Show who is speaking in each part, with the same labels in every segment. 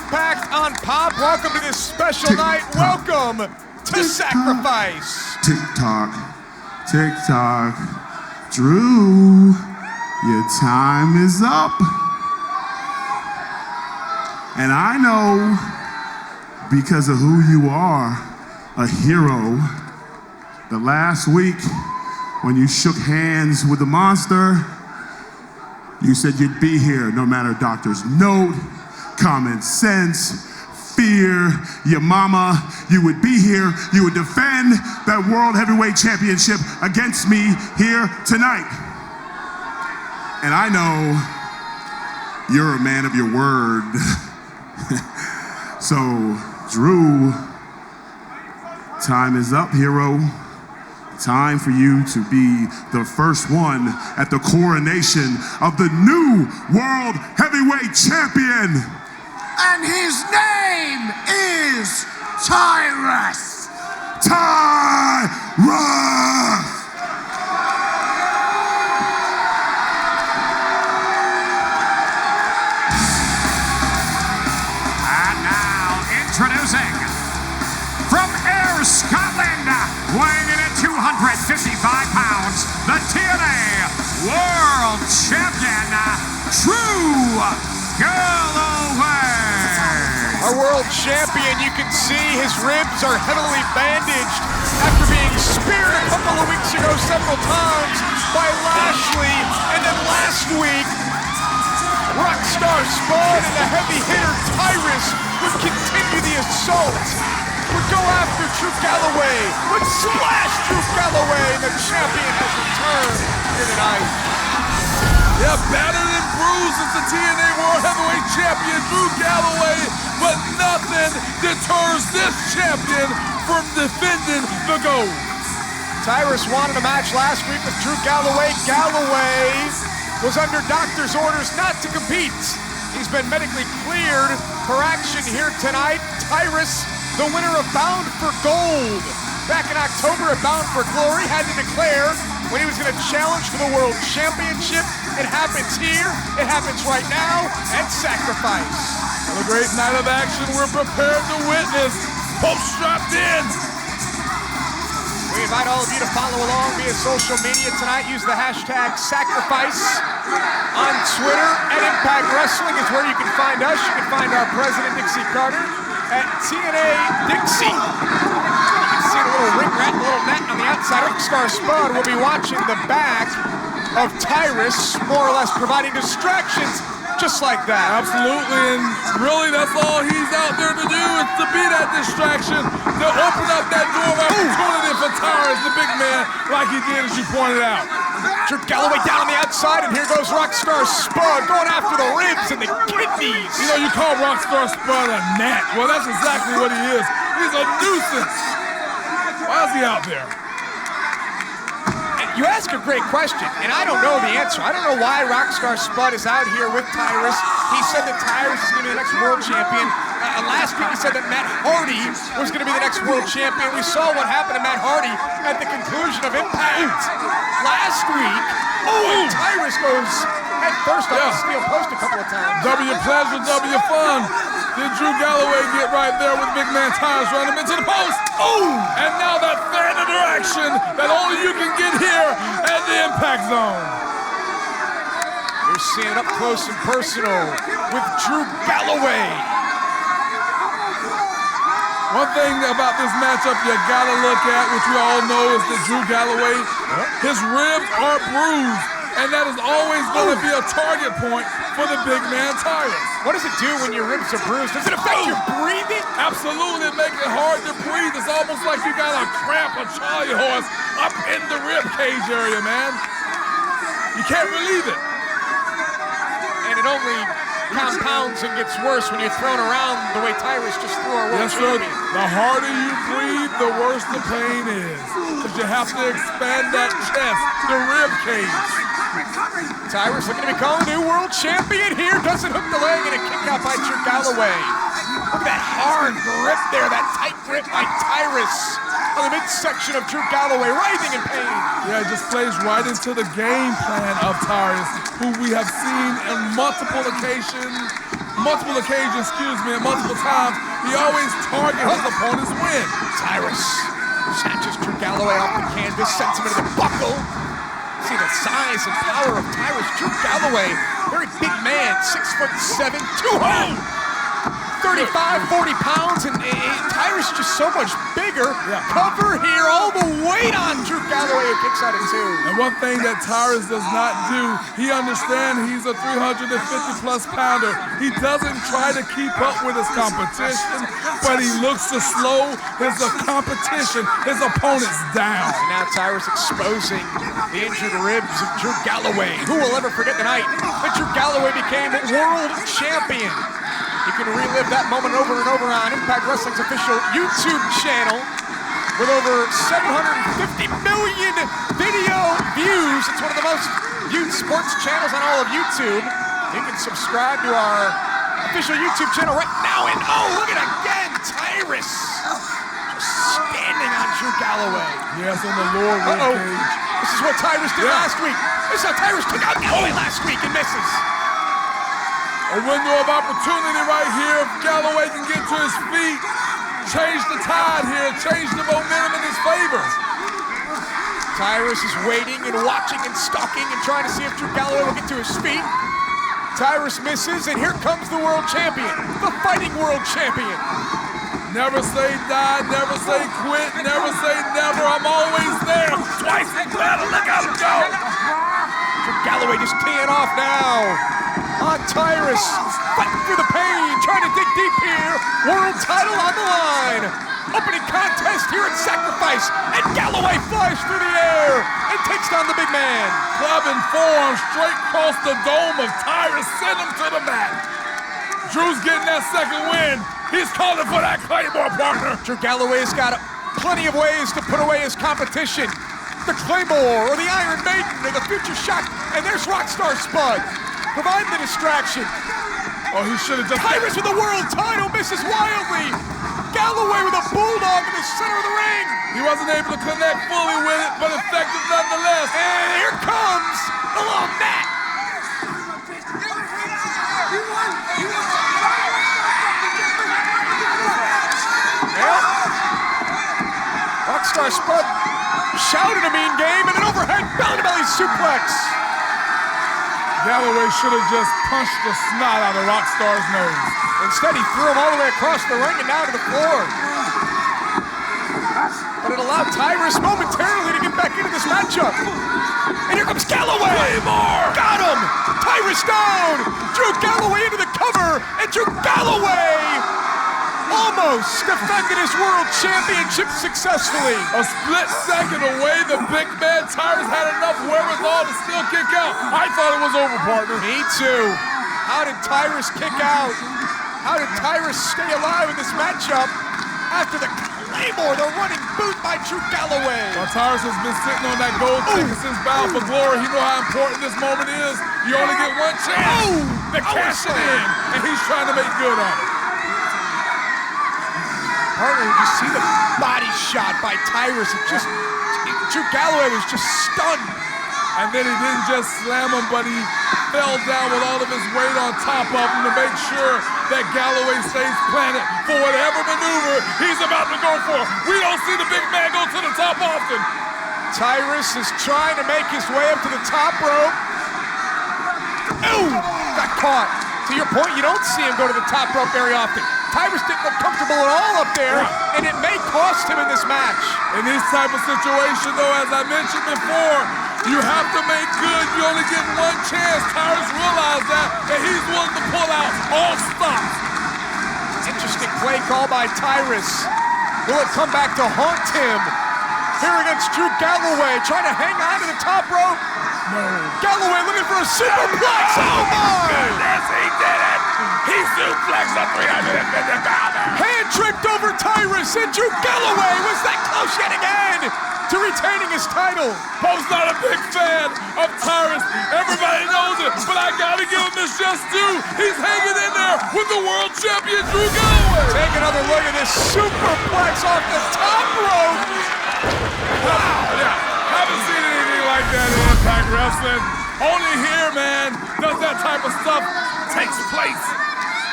Speaker 1: iMPACT on Pop. Welcome to this special night. Welcome to Sacrifice.
Speaker 2: Tick-tock, tick-tock. Drew, your time is up. And I know, because of who you are, a hero. The last week, when you shook hands with the monster, you said you'd be here no matter doctor's note, common sense, fear, your mama. You would be here. You would defend that World Heavyweight Championship against me here tonight. And I know you're a man of your word. So, Drew, time is up, hero. Time for you to be the first one at the coronation of the new World Heavyweight Champion.
Speaker 3: And his name is Tyrus.
Speaker 2: Tyrus!
Speaker 4: And now, introducing, from Ayr, Scotland, weighing in at 255 pounds, the TNA World Champion, Drew Galloway.
Speaker 1: Our world champion, you can see his ribs are heavily bandaged after being speared a couple of weeks ago several times by Lashley. And then last week, Rockstar Spud and the heavy hitter Tyrus would continue the assault. Would go after Drew Galloway, would splash Drew Galloway, and the champion has returned here tonight.
Speaker 5: Yeah, battered and bruised is the TNA World Heavyweight Champion, Drew Galloway, but nothing deters this champion from defending the gold.
Speaker 1: Tyrus wanted a match last week with Drew Galloway. Galloway was under doctor's orders not to compete. He's been medically cleared for action here tonight. Tyrus, the winner of Bound for Gold. Back in October at Bound for Glory, had to declare when he was going to challenge for the World Championship. It happens here, it happens right now, at Sacrifice.
Speaker 5: On a great night of action we're prepared to witness. Both strapped in.
Speaker 1: We invite all of you to follow along via social media tonight. Use the hashtag Sacrifice on Twitter. At iMPACT Wrestling is where you can find us. You can find our president, Dixie Carter, at TNA Dixie. You can see the little ring rat, the little net on the outside. Rockstar Spud will be watching the back of Tyrus, more or less providing distractions just like that.
Speaker 5: Absolutely, and really that's all he's out there to do, is to be that distraction, to open up that door of opportunity for Tyrus, the big man, like he did, as you pointed out.
Speaker 1: Drew Galloway down on the outside, and here goes Rockstar Spud going after the ribs and the kidneys.
Speaker 5: You know, you call Rockstar Spud a gnat. Well, that's exactly what he is. He's a nuisance. Why is he out there?
Speaker 1: You ask a great question, and I don't know the answer. I don't know why Rockstar Spud is out here with Tyrus. He said that Tyrus is going to be the next world champion. Last week he said that Matt Hardy was going to be the next world champion. We saw what happened to Matt Hardy at the conclusion of iMPACT last week. And Tyrus goes head first on the steel post a couple of times.
Speaker 5: W pleasure, W fun. Did Drew Galloway get right there with big man Tyrus, run him into the post? And now that fan interaction that only you can get here at the iMPACT Zone.
Speaker 1: You're seeing it up close and personal with Drew Galloway.
Speaker 5: One thing about this matchup you gotta look at, which we all know, is that Drew Galloway, his ribs are bruised, and that is always going to be a target point for the big man Tyrus.
Speaker 1: What does it do when your ribs are bruised? Does it affect your breathing?
Speaker 5: Absolutely, it makes it hard to breathe. It's almost like you got a cramp, a Charlie horse up in the rib cage area, man. You can't relieve it.
Speaker 1: And it only compounds and gets worse when you're thrown around the way Tyrus just threw our world champion.
Speaker 5: The harder you breathe, the worse the pain is. Because you have to expand that chest, the rib cage.
Speaker 1: Tyrus looking to become a new world champion here. Doesn't hook the leg and a kick out by Drew Galloway. Look at that hard grip there, that tight grip by Tyrus on the midsection of Drew Galloway, writhing in pain.
Speaker 5: Yeah, it just plays right into the game plan of Tyrus, who we have seen on multiple occasions multiple occasions, and multiple times, he always targets his opponent's win.
Speaker 1: Tyrus snatches Drew Galloway off the canvas, sends him into the buckle. See the size and power of Tyrus. Drew Galloway, very big man, 6'7", 35, 40 pounds, and Tyrus just so much bigger.
Speaker 5: Yeah.
Speaker 1: Cover here, all the weight on Drew Galloway, who kicks out at 2.
Speaker 5: And one thing that Tyrus does not do, he understands he's a 350-plus pounder. He doesn't try to keep up with his competition, but he looks to slow his competition, his opponents down.
Speaker 1: And now Tyrus exposing the injured ribs of Drew Galloway. Who will ever forget the night that Drew Galloway became world champion? You can relive that moment over and over on Impact Wrestling's official YouTube channel with over 750 million video views. It's one of the most viewed sports channels on all of YouTube. You can subscribe to our official YouTube channel right now. And oh, look at it again, Tyrus just standing on Drew Galloway.
Speaker 5: Yes, on the lower rib cage.
Speaker 1: This is what Tyrus did last week. This is how Tyrus took out Galloway last week and misses.
Speaker 5: A window of opportunity right here. If Galloway can get to his feet, change the tide here, change the momentum in his favor.
Speaker 1: Tyrus is waiting and watching and stalking and trying to see if Drew Galloway will get to his feet. Tyrus misses, and here comes the world champion, the fighting world champion.
Speaker 5: Never say die, never say quit, never say never. I'm always there. Twice in battle, look out, go!
Speaker 1: Drew Galloway just teeing off now. On Tyrus, fighting through the pain, trying to dig deep here. World title on the line. Opening contest here at Sacrifice, and Galloway flies through the air and takes down the big man.
Speaker 5: Clubbing forearm straight across the dome of Tyrus, send him to the mat. Drew's getting that second win. He's calling for that Claymore, partner.
Speaker 1: Drew Galloway's got plenty of ways to put away his competition. The Claymore, or the Iron Maiden, or the Future Shock, and there's Rockstar Spud. Provide the distraction.
Speaker 5: Oh, he should have just...
Speaker 1: Tyrus with the world title misses wildly. Galloway with a bulldog in the center of the ring.
Speaker 5: He wasn't able to connect fully with it, but effective nonetheless.
Speaker 1: And here comes the little mat. Well, Rockstar Spud shouted a mean game and an overhead belly-to-belly suplex.
Speaker 5: Galloway should have just punched the snot out of Rockstar's nose.
Speaker 1: Instead, he threw him all the way across the ring and down to the floor. But it allowed Tyrus momentarily to get back into this matchup. And here comes Galloway!
Speaker 5: Claymore!
Speaker 1: Got him! Tyrus down! Drew Galloway into the cover! And Drew Galloway almost defended his world championship successfully.
Speaker 5: A split second away, the big man Tyrus had enough wherewithal to still kick out. I thought it was over, partner.
Speaker 1: Me too. How did Tyrus kick out? How did Tyrus stay alive in this matchup after the Claymore, the running boot by Drew Galloway?
Speaker 5: While Tyrus has been sitting on that gold ticket since Bound for Glory, he knows how important this moment is. You only get one chance to cash it in, and he's trying to make good on it.
Speaker 1: Partner, you see the body shot by Tyrus. Drew Galloway was just stunned.
Speaker 5: And then he didn't just slam him, but he fell down with all of his weight on top of him to make sure that Galloway stays planted for whatever maneuver he's about to go for. We don't see the big man go to the top often.
Speaker 1: Tyrus is trying to make his way up to the top rope. Ooh, got caught. To your point, you don't see him go to the top rope very often. Tyrus didn't look comfortable at all up there, and it may cost him in this match.
Speaker 5: In this type of situation, though, as I mentioned before, you have to make good. You only get one chance. Tyrus realized that, and he's willing to pull out all stops.
Speaker 1: Interesting play call by Tyrus. Will it come back to haunt him? Here against Drew Galloway, trying to hang on to the top rope.
Speaker 5: No.
Speaker 1: Galloway looking for a superplex. Oh my!
Speaker 5: Goodness, he did it! He suplexed a 350-pounder.
Speaker 1: Hand tricked over Tyrus, and Drew Galloway was that close yet again to retaining his title.
Speaker 5: Pope's not a big fan of Tyrus. Everybody knows it, but I gotta give him this just due. He's hanging in there with the world champion, Drew Galloway.
Speaker 1: Take another look at this superplex off the top rope.
Speaker 5: Wow, yeah. Haven't seen anything like that in Impact Wrestling. Only here, man, does that type of stuff takes place.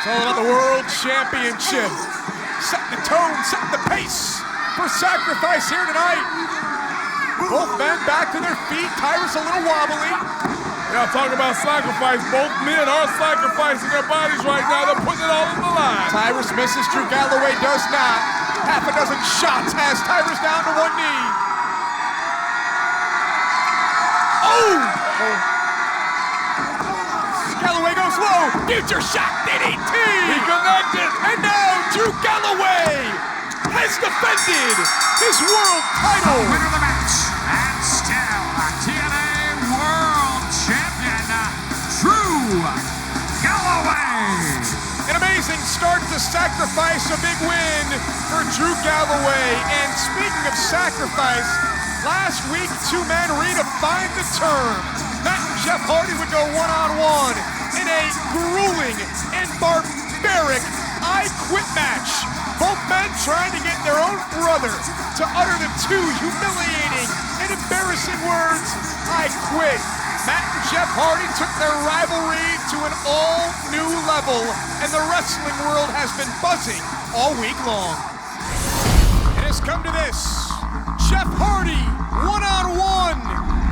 Speaker 1: It's all about the World Championship. Setting the tone, setting the pace for Sacrifice here tonight. Both men back to their feet. Tyrus a little wobbly.
Speaker 5: Yeah, talk about sacrifice. Both men are sacrificing their bodies right now. They're putting it all on the line.
Speaker 1: Tyrus misses. Drew Galloway does not. Half a dozen shots has Tyrus down to one knee. Oh! Galloway goes low. Future shot DDT.
Speaker 5: He connected.
Speaker 1: And now Drew Galloway has defended his world title.
Speaker 4: Winner of the match, and still TNA World Champion, Drew Galloway.
Speaker 1: An amazing start to Sacrifice, a big win for Drew Galloway. And speaking of sacrifice, last week, two men redefined the term. Matt and Jeff Hardy would go one-on-one in a grueling and barbaric I Quit match. Both men trying to get their own brother to utter the two humiliating and embarrassing words, I quit. Matt and Jeff Hardy took their rivalry to an all-new level, and the wrestling world has been buzzing all week long. It has come to this. Jeff Hardy, one-on-one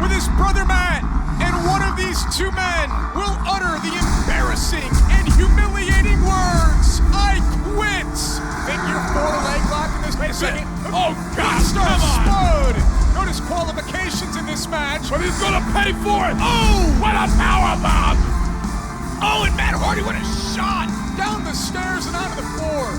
Speaker 1: with his brother Matt, and one of these two men will utter the embarrassing and humiliating words, I quit. Figure four leg lock in this. Wait a second.
Speaker 5: Oh, God,
Speaker 1: Star
Speaker 5: come on.
Speaker 1: Spud. No disqualifications in this match.
Speaker 5: But he's going to pay for it.
Speaker 1: Oh!
Speaker 5: What a power bomb.
Speaker 1: Oh, and Matt Hardy with a shot down the stairs and onto the floor.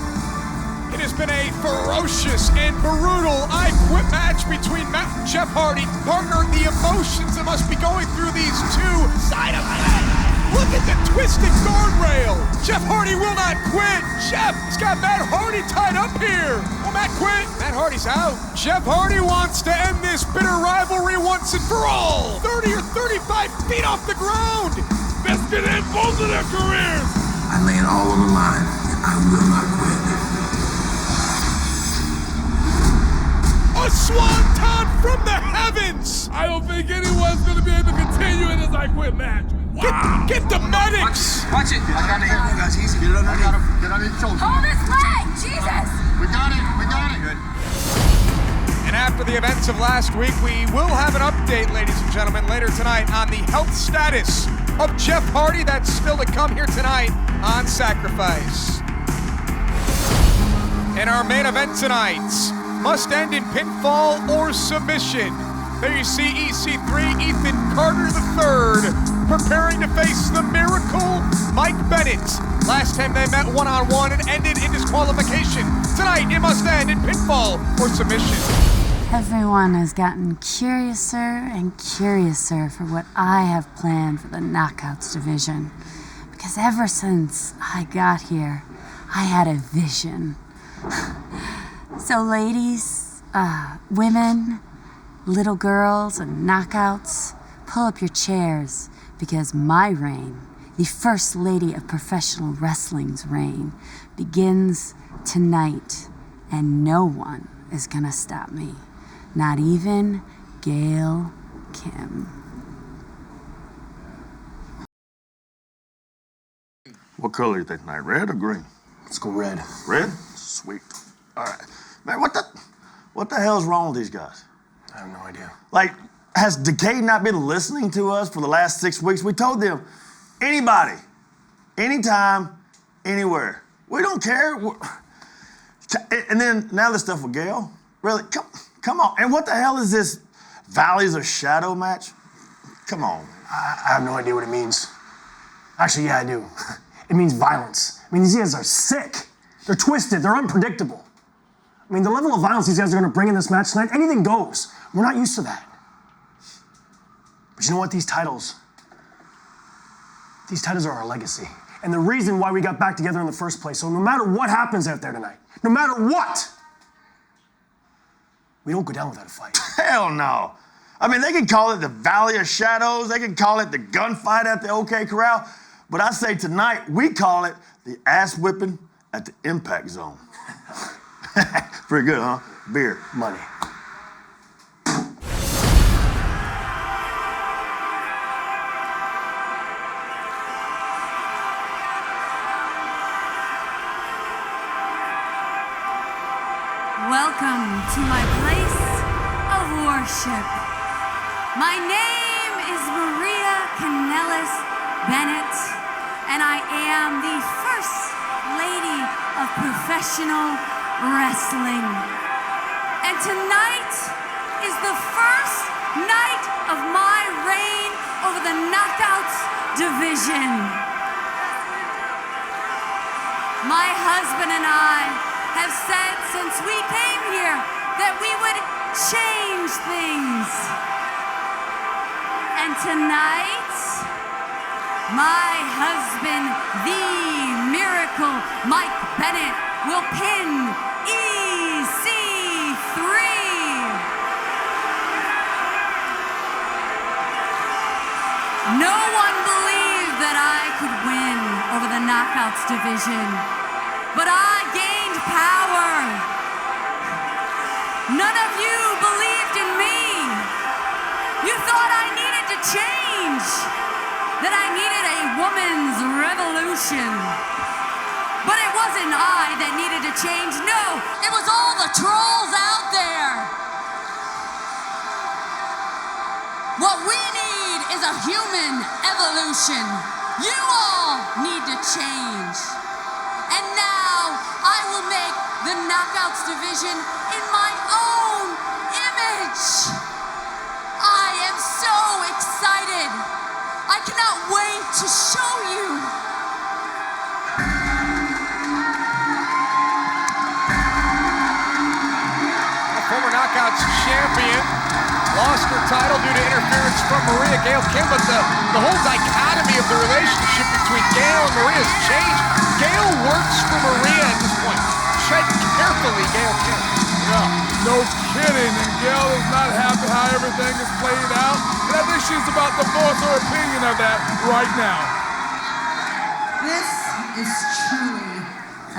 Speaker 1: It has been a ferocious and brutal I Quit match between Matt and Jeff Hardy. Partner, the emotions that must be going through these two. Side of Matt. Look at the twisted guardrail. Jeff Hardy will not quit. Jeff has got Matt Hardy tied up here. Will Matt quit? Matt Hardy's out. Jeff Hardy wants to end this bitter rivalry once and for all. 30 or 35 feet off the ground.
Speaker 5: Best get in both of their careers.
Speaker 3: I lay it all on the line, and I will not quit.
Speaker 1: A swanton from the heavens.
Speaker 5: I don't think anyone's going to be able to continue in this I Quit match. Wow.
Speaker 1: Get the medics.
Speaker 6: Watch it. I got it. You guys easy. Get it underneath. Get underneath shoulder.
Speaker 7: Hold his leg! Jesus!
Speaker 6: We got it. We got it. Good.
Speaker 1: And after the events of last week, we will have an update, ladies and gentlemen, later tonight on the health status of Jeff Hardy. That's still to come here tonight on Sacrifice. And our main event tonight must end in pinfall or submission. There you see EC3, Ethan Carter III, preparing to face the Miracle Mike Bennett. Last time they met one-on-one, it ended in disqualification. Tonight, it must end in pinfall or submission.
Speaker 8: Everyone has gotten curiouser and curiouser for what I have planned for the Knockouts division. Because ever since I got here, I had a vision. So ladies, women, little girls, and knockouts, pull up your chairs, because my reign, the First Lady of Professional Wrestling's reign, begins tonight, and no one is gonna stop me. Not even Gail Kim.
Speaker 9: What color you think tonight? Red or green?
Speaker 6: Let's go red.
Speaker 9: Red? Sweet. All right. Man, what the hell's wrong with these guys?
Speaker 6: I have no idea.
Speaker 9: Like, has Decay not been listening to us for the last 6 weeks? We told them, anybody, anytime, anywhere. We don't care. And then now this stuff with Gail? Really? Come on. And what the hell is this Valleys of Shadow match? Come on.
Speaker 6: I have no idea what it means. Actually, yeah, I do. It means violence. I mean, these guys are sick. They're twisted. They're unpredictable. I mean, the level of violence these guys are going to bring in this match tonight, anything goes. We're not used to that. But you know what? These titles are our legacy. And the reason why we got back together in the first place. So no matter what happens out there tonight, no matter what, we don't go down without a fight.
Speaker 9: Hell no. I mean, they can call it the Valley of Shadows. They can call it the gunfight at the OK Corral. But I say tonight, we call it the ass whipping at the impact zone. Pretty good, huh? Beer.
Speaker 6: Money.
Speaker 8: Welcome to my place of worship. My name is Maria Kanellis Bennett, and I am the First Lady of Professional Wrestling. And tonight is the first night of my reign over the Knockouts division. My husband and I have said since we came here that we would change things. And tonight, my husband, the Miracle Mike Bennett, will pin EC3. No one believed that I could win over the Knockouts division, but I gained power. None of you believed in me. You thought I needed to change, that I needed a woman's revolution. But it wasn't I that needed to change. No, it was all the trolls out there. What we need is a human evolution. You all need to change. And now I will make the Knockouts division in my own image. I am so excited. I cannot wait to show you.
Speaker 1: A former Knockouts champion lost her title due to interference from Maria Gail Kim, but the whole dichotomy of the relationship between Gail and Maria has changed. Gail works for Maria at this point. Tread carefully, Gail Kim.
Speaker 5: Yeah, no kidding. And Gail is not happy how everything is played out. And I think she's about to voice her opinion of that right now.
Speaker 10: This is truly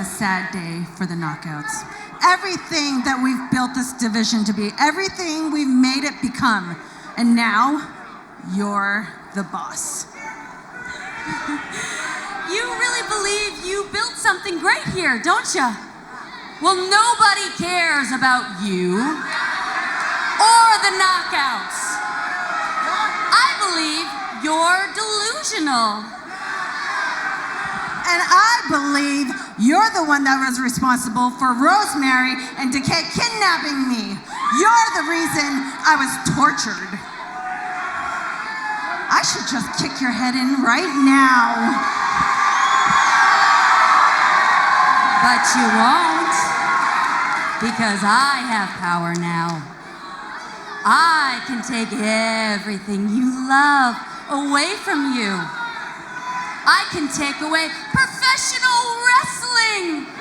Speaker 10: a sad day for the Knockouts. Everything that we've built this division to be, everything we've made it become, and now you're the boss.
Speaker 8: You really believe you built something great here, don't you? Well, nobody cares about you or the Knockouts. I believe you're delusional.
Speaker 10: And I believe you're the one that was responsible for Rosemary and Decay kidnapping me. You're the reason I was tortured. I should just kick your head in right now.
Speaker 8: But you won't, because I have power now. I can take everything you love away from you. I can take away professional wrestling.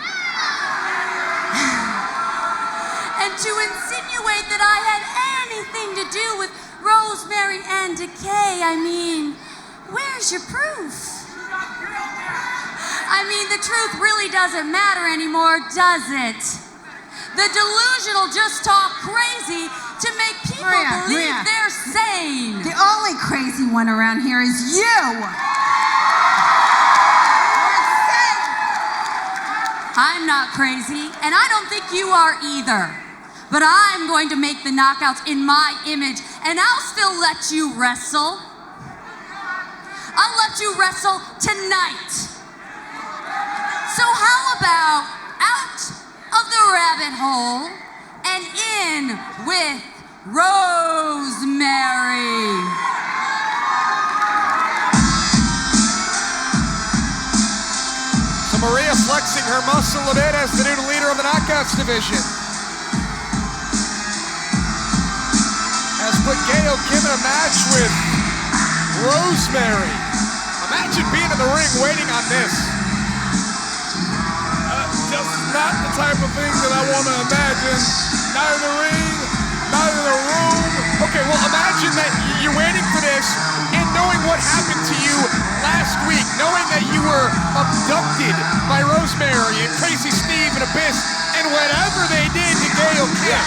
Speaker 8: And to insinuate that I had anything to do with Rosemary and Decay, I mean, where's your proof? I mean, the truth really doesn't matter anymore, does it? The delusional just talk crazy to make people believe they're sane.
Speaker 10: The only crazy one around here is you.
Speaker 8: I'm not crazy, and I don't think you are either. But I'm going to make the Knockouts in my image, and I'll still let you wrestle. I'll let you wrestle tonight. So how about out of the rabbit hole and in with Rosemary?
Speaker 1: Maria flexing her muscle a bit as the new leader of the Knockouts division. Has put Gail Kim in a match with Rosemary. Imagine being in the ring waiting on this.
Speaker 5: Just not the type of thing that I want to imagine. Not in the ring, not in the room.
Speaker 1: Okay, well imagine that you're waiting for this and knowing what happened to you last week, knowing that you were abducted by Rosemary and Crazy Steve and Abyss and whatever they did to Gail Kim.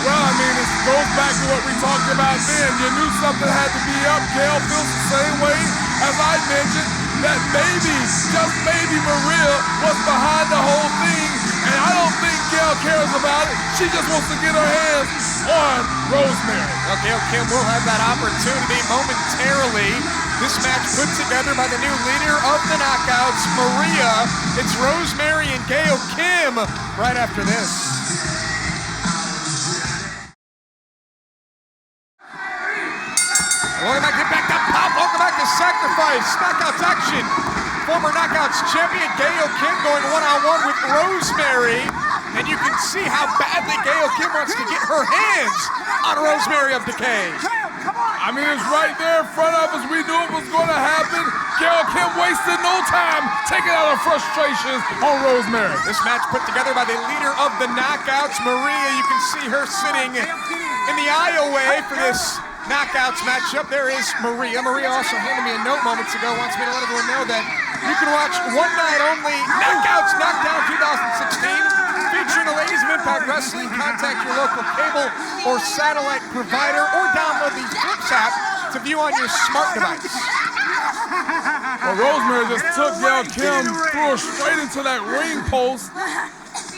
Speaker 5: Well, I mean, it goes back to what we talked about then. You knew something had to be up. Gail feels the same way as I mentioned, that maybe, just maybe Maria was behind the whole thing. And I don't think Gail cares about it. She just wants to get her hands on Rosemary.
Speaker 1: Well, Gail Kim will have that opportunity momentarily. This match put together by the new leader of the Knockouts, Maria. It's Rosemary and Gail Kim right after this. Welcome back, get back to Pop. Welcome back to Sacrifice. Knockouts action. Former Knockouts champion Gail Kim going one-on-one with Rosemary. And you can see how badly Gail Kim wants to get her hands on Rosemary of Decay.
Speaker 5: I mean, it's right there in front of us. We knew it was going to happen. Gail Kim wasted no time taking out her frustrations on Rosemary.
Speaker 1: This match put together by the leader of the Knockouts, Maria. You can see her sitting in the aisleway for this Knockouts matchup. There is Maria. Maria also handed me a note moments ago, wants me to let everyone know that you can watch one night only Knockouts Knockdown 2016 featuring the ladies of Impact Wrestling. Contact your local cable or satellite provider or download the Clips app to view on your smart device.
Speaker 5: Well, Rosemary just took Gail Kim, threw her straight into that ring post.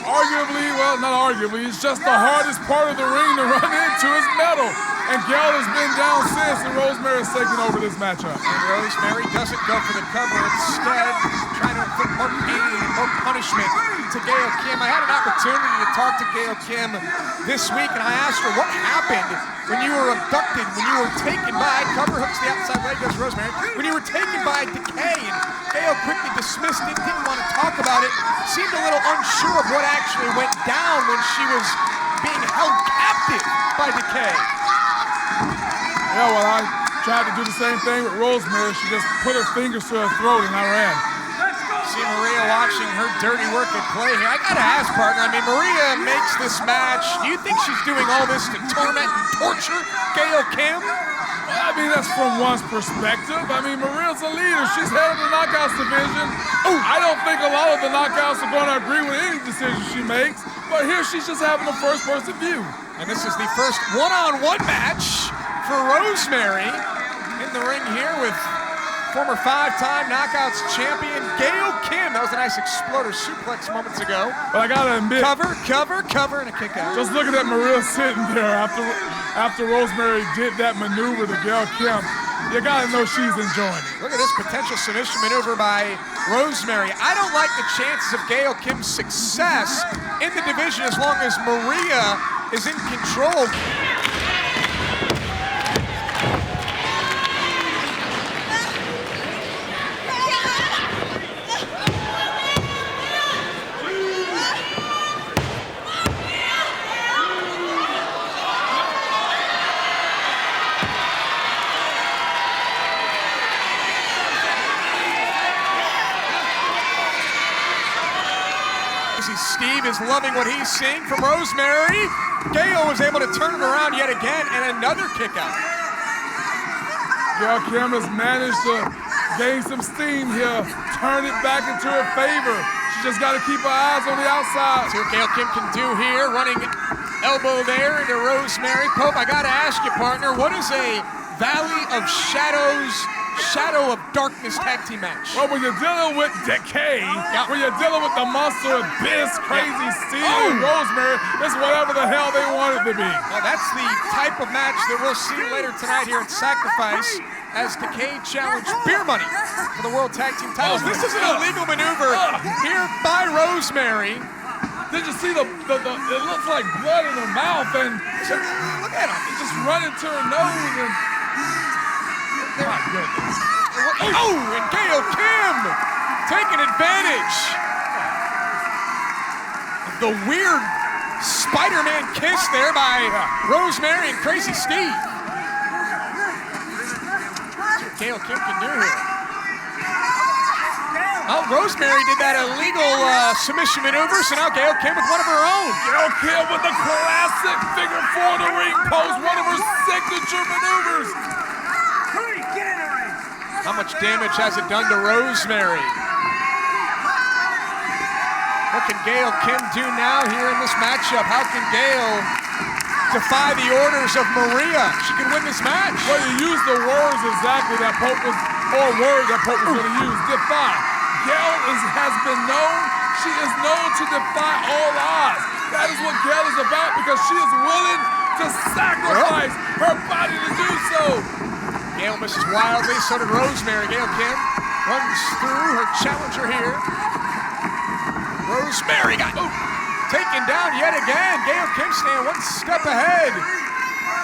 Speaker 5: Arguably, well, not arguably, it's just the hardest part of the ring to run into is metal. And Gail has been down since, and Rosemary is taking over this matchup.
Speaker 1: And Rosemary doesn't go for the cover, instead trying to inflict more pain and more punishment to Gail Kim. I had an opportunity to talk to Gail Kim this week, and I asked her what happened when you were abducted, when you were taken by, cover hooks the outside leg, goes Rosemary, when you were taken by Decay. And Gail quickly dismissed it, didn't want to talk about it, seemed a little unsure of what actually went down when she was being held captive by Decay.
Speaker 5: Yeah, well, I tried to do the same thing with Rosemary. She just put her fingers to her throat and I ran.
Speaker 1: See Maria watching her dirty work at play here. I gotta ask, partner, I mean, Maria makes this match. Do you think she's doing all this to torment and torture Gail Kim?
Speaker 5: I mean, that's from one's perspective. I mean, Maria's a leader. She's head of the Knockouts division. I don't think a lot of the Knockouts are going to agree with any decision she makes, but here she's just having a first-person view.
Speaker 1: And this is the first one-on-one match for Rosemary in the ring here with former five-time Knockouts champion Gail Kim. That was a nice exploder suplex moments ago.
Speaker 5: But I gotta admit,
Speaker 1: cover, and a kick out.
Speaker 5: Just looking at Maria sitting there after Rosemary did that maneuver to Gail Kim, you gotta know she's enjoying it.
Speaker 1: Look at this potential submission maneuver by Rosemary. I don't like the chances of Gail Kim's success in the division as long as Maria is in control. Steve is loving what he's seeing from Rosemary. Gail was able to turn it around yet again, and another kick out.
Speaker 5: Gail Kim has managed to gain some steam here, turn it back into her favor. She just got to keep her eyes on the outside.
Speaker 1: See what Gail Kim can do here, running elbow there into Rosemary. Pope, I got to ask you, partner, what is a Valley of Shadows, Shadow of Darkness tag team match?
Speaker 5: Well, when you're dealing with Decay, when you're dealing with the monster Abyss, Crazy Steve, and Rosemary, it's whatever the hell they want it to be.
Speaker 1: Well, that's the type of match that we'll see later tonight here at Sacrifice as Decay challenge Beer Money for the World Tag Team titles. This is an illegal maneuver here by Rosemary.
Speaker 5: Did you see it looks like blood in her mouth, and
Speaker 1: look at him.
Speaker 5: Just running to her nose, and my goodness.
Speaker 1: Oh, and Gail Kim taking advantage of the weird Spider-Man kiss there by Rosemary and Crazy Steve. That's what Gail Kim can do here. Oh, Rosemary did that illegal submission maneuver, so now Gail Kim with one of her own.
Speaker 5: Gail Kim with the classic figure four to ring post, one of her signature maneuvers.
Speaker 1: How much damage has it done to Rosemary? What can Gail Kim do now here in this matchup? How can Gail defy the orders of Maria? She can win this match.
Speaker 5: Well, you use the words exactly that Pope was, or word that Pope was going to use, defy. Gail has been known, she she is known to defy all odds. That is what Gail is about because she is willing to sacrifice her body to do so.
Speaker 1: Gail misses wildly, so did Rosemary. Gail Kim runs through her challenger here. Rosemary got taken down yet again. Gail Kim staying one step ahead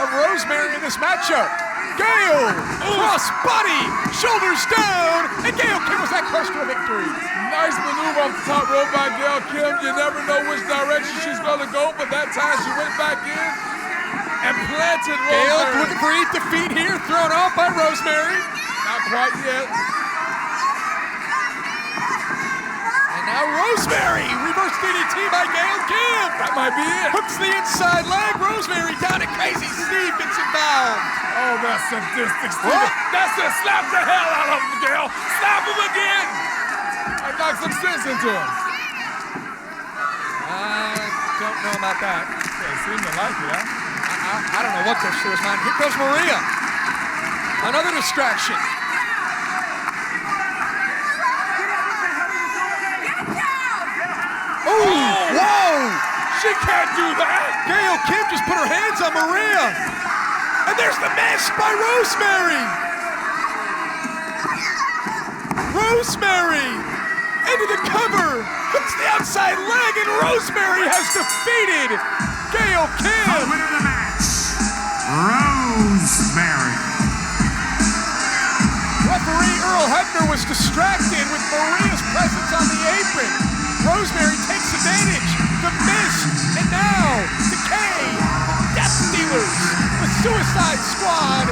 Speaker 1: of Rosemary in this matchup. Gail, cross body, shoulders down, and Gail Kim was that close to a victory.
Speaker 5: Nice maneuver off the top rope by Gail Kim. You never know which direction she's going to go, but that time she went back in and planted Rosemary.
Speaker 1: Gail looking for defeat here, thrown off by Rosemary.
Speaker 5: Not quite yet.
Speaker 1: And now Rosemary, reverse DDT by Gail Kim.
Speaker 5: That might be it.
Speaker 1: Hooks the inside leg, Rosemary down and Crazy Steve gets him down.
Speaker 5: Oh, that's sadistic, Steve. That's it. Slap the hell out of him, Gail. Slap him again. I knocked some sense into him.
Speaker 1: I don't know about that.
Speaker 5: They seem to like it, huh?
Speaker 1: I don't know what goes through his mind. Here comes Maria. Another distraction. Oh, whoa!
Speaker 5: She can't do that.
Speaker 1: Gail Kim just put her hands on Maria. And there's the miss by Rosemary. Rosemary into the cover. Hooks the outside leg, and Rosemary has defeated Gail Kim.
Speaker 4: The winner of the match, Rosemary.
Speaker 1: Referee Earl Hebner was distracted with Maria's presence on the apron. Rosemary takes advantage. The miss, and now Decay, the Death Dealers, the Suicide Squad,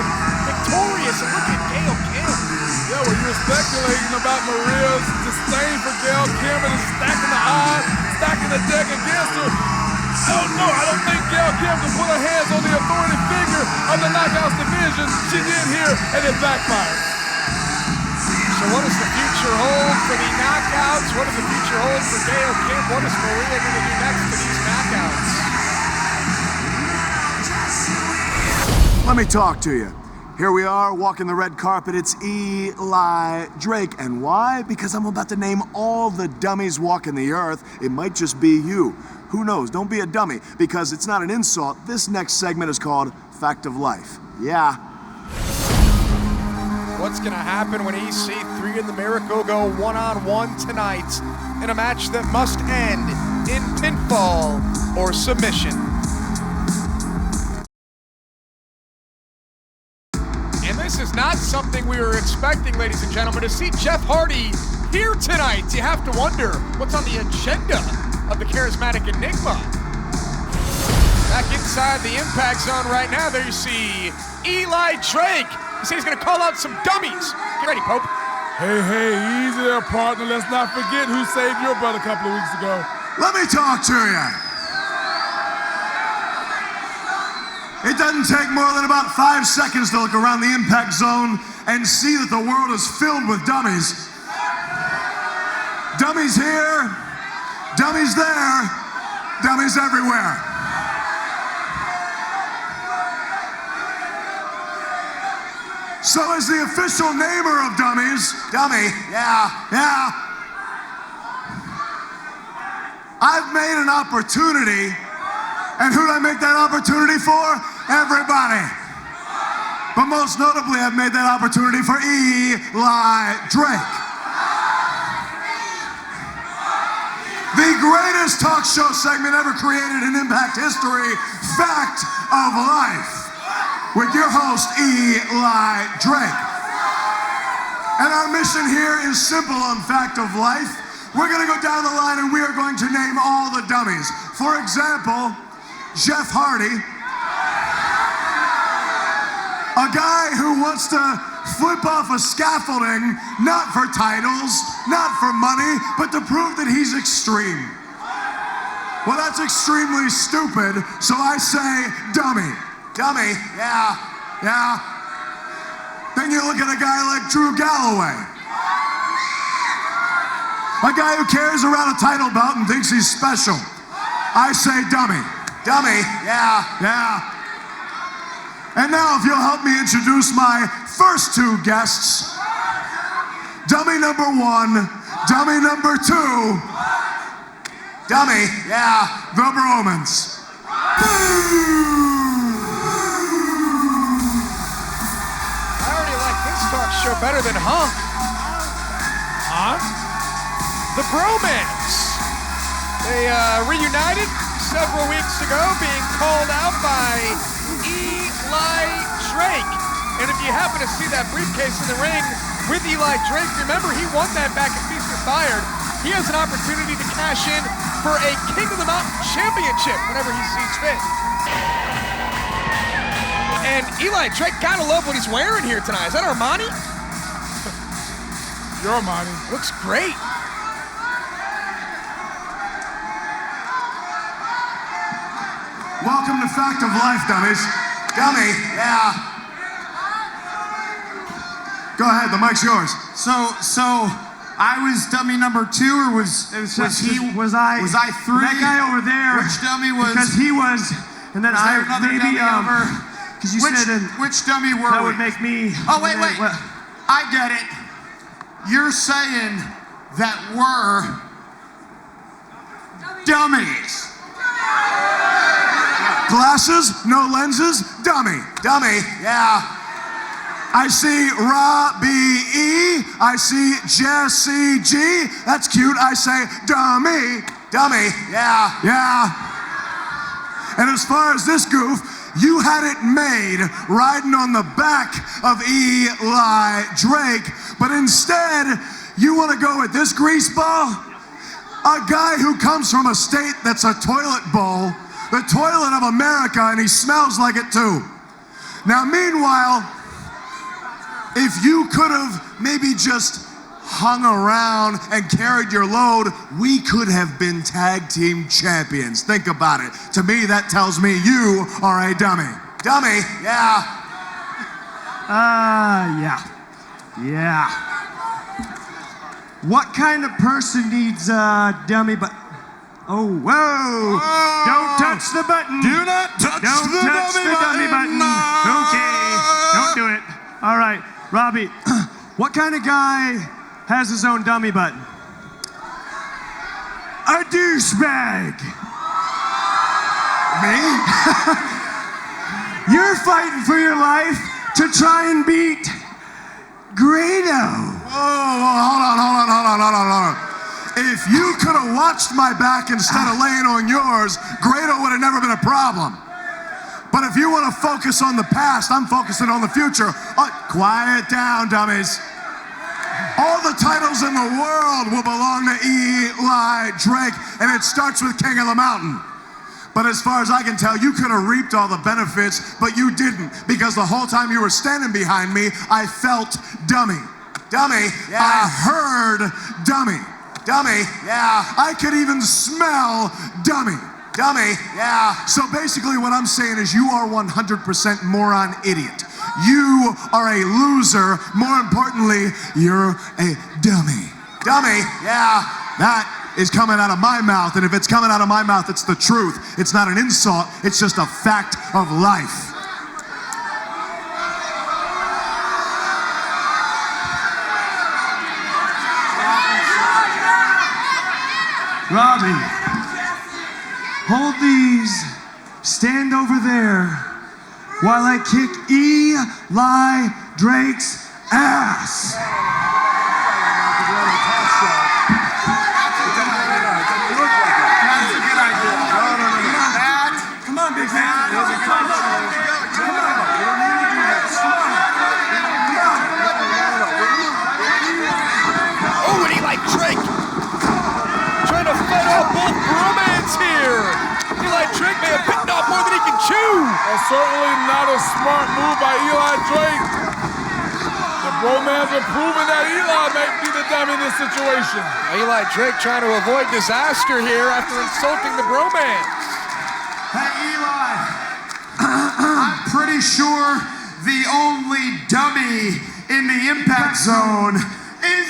Speaker 1: victorious. And look at Gail Kim.
Speaker 5: Yeah, well, you were speculating about Maria's disdain for Gail Kim and stacking the odds, stacking the deck against her. Oh no, I don't think Gail Kim can put her hands on the authority figure of the Knockouts division. She did here, and it backfired.
Speaker 1: So what does the future hold for the Knockouts? What does the future hold for Gail Kim? What is Maria going to do next to these Knockouts?
Speaker 11: Let me talk to you. Here we are, walking the red carpet. It's Eli Drake. And why? Because I'm about to name all the dummies walking the earth. It might just be you. Who knows? Don't be a dummy, because it's not an insult. This next segment is called Fact of Life. Yeah.
Speaker 1: What's going to happen when EC3 and the Miracle go one-on-one tonight in a match that must end in pinfall or submission? And this is not something we were expecting, ladies and gentlemen. To see Jeff Hardy here tonight, you have to wonder what's on the agenda of the charismatic Enigma. Back inside the impact zone right now, there you see Eli Drake. He said he's going to call out some dummies. Get ready, Pope.
Speaker 5: Hey, easy there, partner. Let's not forget who saved your butt a couple of weeks ago.
Speaker 11: Let me talk to you. It doesn't take more than about 5 seconds to look around the impact zone and see that the world is filled with dummies. Dummies here, dummies there, dummies everywhere. So as the official namer of dummies, dummy, yeah. I've made an opportunity, and who did I make that opportunity for? Everybody. But most notably, I've made that opportunity for Eli Drake. The greatest talk show segment ever created in Impact history, Fact of Life, with your host, Eli Drake. And our mission here is simple on Fact of Life. We're going to go down the line and we are going to name all the dummies. For example, Jeff Hardy, a guy who wants to flip off a scaffolding, not for titles, not for money, but to prove that he's extreme. Well, that's extremely stupid, so I say dummy. Dummy, yeah. Then you look at a guy like Drew Galloway. A guy who carries around a title belt and thinks he's special. I say dummy. Dummy, yeah. And now if you'll help me introduce my first 2 guests. Dummy number 1, dummy number 2, Dummy, yeah, the Bromans.
Speaker 1: I already like this talk show better than Hunk.
Speaker 5: Huh?
Speaker 1: The Bromans. They reunited several weeks ago, being called out by Eli Drake. And if you happen to see that briefcase in the ring with Eli Drake, remember he won that back at Feast or Fired. He has an opportunity to cash in for a King of the Mountain championship whenever he sees fit. And Eli Drake, gotta love what he's wearing here tonight. Is that Armani?
Speaker 5: You're Armani.
Speaker 1: Looks great.
Speaker 11: Welcome to Fact of Life, dummies. Dummy, yeah. Go ahead, the mic's yours.
Speaker 12: So I was dummy number 2, or was I 3?
Speaker 6: That guy over there.
Speaker 12: Which dummy was?
Speaker 6: Because he was, and then
Speaker 12: Was there another dummy over?
Speaker 6: Because you said
Speaker 12: which dummy were
Speaker 6: that
Speaker 12: we?
Speaker 6: would make me.
Speaker 12: Oh wait. I get it. You're saying that we're dummies.
Speaker 11: Glasses, no lenses, dummy. Dummy, yeah. I see Robbie E. I see Jesse G. That's cute. I say dummy. Dummy, yeah. Yeah. And as far as this goof, you had it made riding on the back of Eli Drake, but instead, you want to go with this greaseball? A guy who comes from a state that's a toilet bowl, the toilet of America, and he smells like it too. Now, meanwhile, if you could have maybe just hung around and carried your load, we could have been tag team champions. Think about it. To me, that tells me you are a dummy. Dummy, yeah.
Speaker 6: Yeah. What kind of person needs a dummy but? Oh, whoa! Don't touch the button.
Speaker 11: Do not touch
Speaker 6: the dummy button. Okay, don't do it. All right, Robbie, what kind of guy has his own dummy button? A douchebag.
Speaker 11: Me?
Speaker 6: You're fighting for your life to try and beat Grado.
Speaker 11: Hold on. If you could have watched my back instead of laying on yours, Grado would have never been a problem. But if you want to focus on the past, I'm focusing on the future. Quiet down, dummies. All the titles in the world will belong to Eli Drake, and it starts with King of the Mountain. But as far as I can tell, you could have reaped all the benefits, but you didn't, because the whole time you were standing behind me, I felt dummy. Dummy, yeah. I heard dummy. Dummy, yeah. I could even smell dummy. Dummy, yeah. So basically what I'm saying is you are 100% moron idiot. You are a loser. More importantly, you're a dummy. Dummy, yeah. That is coming out of my mouth, and if it's coming out of my mouth, it's the truth. It's not an insult, it's just a fact of life.
Speaker 6: Robbie, hold these, stand over there while I kick Eli Drake's ass.
Speaker 12: Come on, big man.
Speaker 1: Oh, and Eli Drake trying to fight off both Bromans here. Eli Drake may have picked off more than he can chew.
Speaker 5: Certainly not a smart move by Eli Drake. The Bromans are proving that Eli might be the dummy in this situation.
Speaker 1: Eli Drake trying to avoid disaster here after insulting the Bromans.
Speaker 12: Hey, Eli, I'm pretty sure the only dummy in the impact zone is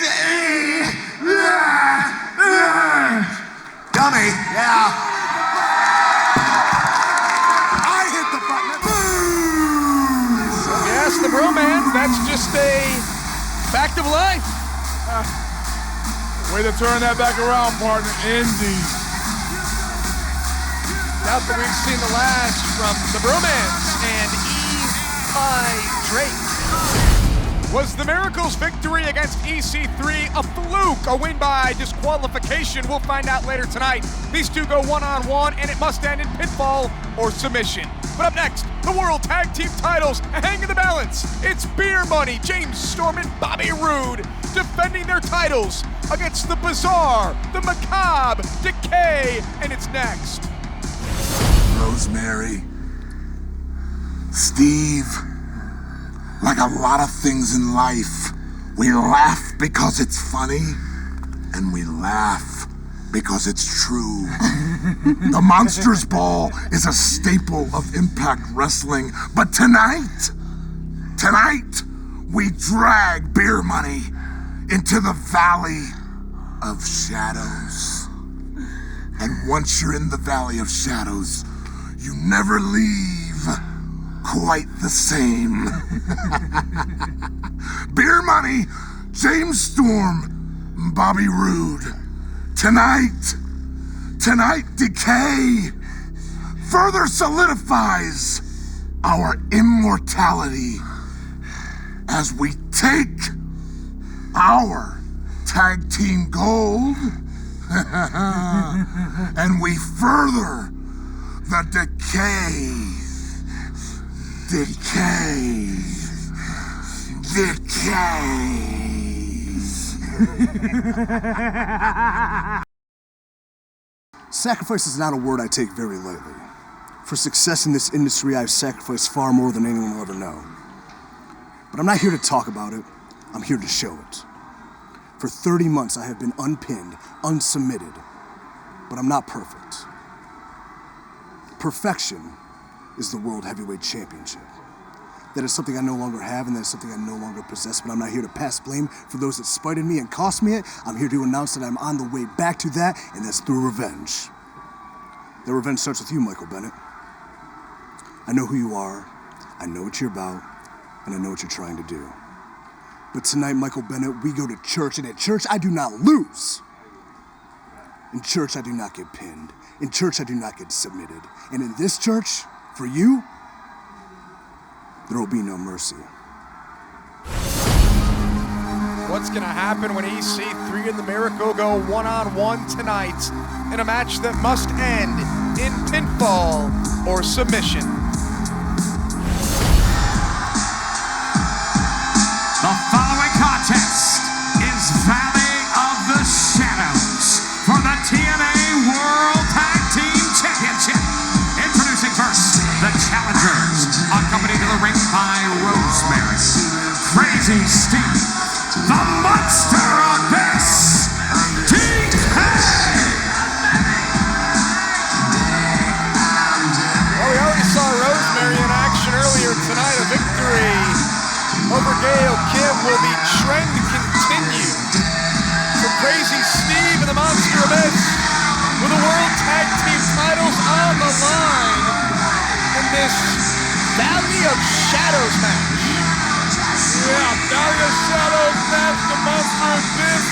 Speaker 11: Dummy, yeah. I hit the button.
Speaker 1: Yes, the Bromans, that's just a fact of life.
Speaker 5: Way to turn that back around, partner. Indeed.
Speaker 1: Doubt that we've seen the last from the Bromance and Eli Drake. Was the Miracle's victory against EC3 a fluke, a win by disqualification? We'll find out later tonight. These two go one-on-one, and it must end in pinfall or submission. But up next, the World Tag Team titles hang in the balance. It's Beer Money, James Storm and Bobby Roode defending their titles against the Bizarre, the Macabre, Decay, and it's next.
Speaker 13: Rosemary, Steve, like a lot of things in life, we laugh because it's funny, and we laugh because it's true. The Monsters Ball is a staple of Impact Wrestling, but tonight, we drag Beer Money into the Valley of Shadows. And once you're in the Valley of Shadows, you never leave quite the same. Beer Money, James Storm, Bobby Roode. Tonight, Decay further solidifies our immortality as we take our tag team gold and we further the decay.
Speaker 14: Sacrifice is not a word I take very lightly. For success in this industry, I've sacrificed far more than anyone will ever know. But I'm not here to talk about it, I'm here to show it. For 30 months, I have been unpinned, unsubmitted, but I'm not perfect. Perfection is the World Heavyweight Championship. That is something I no longer have, and that is something I no longer possess, but I'm not here to pass blame for those that spited me and cost me it. I'm here to announce that I'm on the way back to that, and that's through revenge. That revenge starts with you, Michael Bennett. I know who you are, I know what you're about, and I know what you're trying to do. But tonight, Michael Bennett, we go to church, and at church, I do not lose. In church, I do not get pinned. In church, I do not get submitted. And in this church, for you, there will be no mercy.
Speaker 1: What's going to happen when EC3 and the Miracle go one-on-one tonight in a match that must end in pinfall or submission?
Speaker 4: The following contest is Valley of the Shadows for the TNA World Tag Team Championship. Introducing first, the challengers, accompanied to the ring by Rosemary, Crazy Steve, the Monster Abyss, Decay.
Speaker 1: Well, we already saw Rosemary in action earlier tonight. A victory over Gail Kim. Will the trend continue for Crazy Steve and the Monster Abyss with the World Tag Team titles on the line in this Valley of Shadows match?
Speaker 5: Yeah, Valley of Shadows match, the Monster Abyss.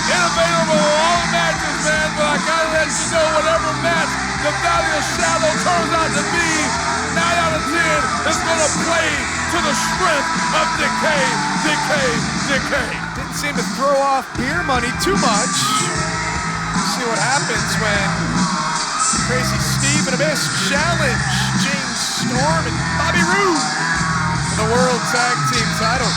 Speaker 5: Innovative of all the matches, man, but I gotta let you know, whatever match the Valley of Shadows turns out to be, 9 out of 10 is gonna play to the strength of Decay.
Speaker 1: Didn't seem to throw off Beer Money too much. See what happens when Crazy Steve and Abyss challenge James Storm and Bobby Roode for the World Tag Team titles.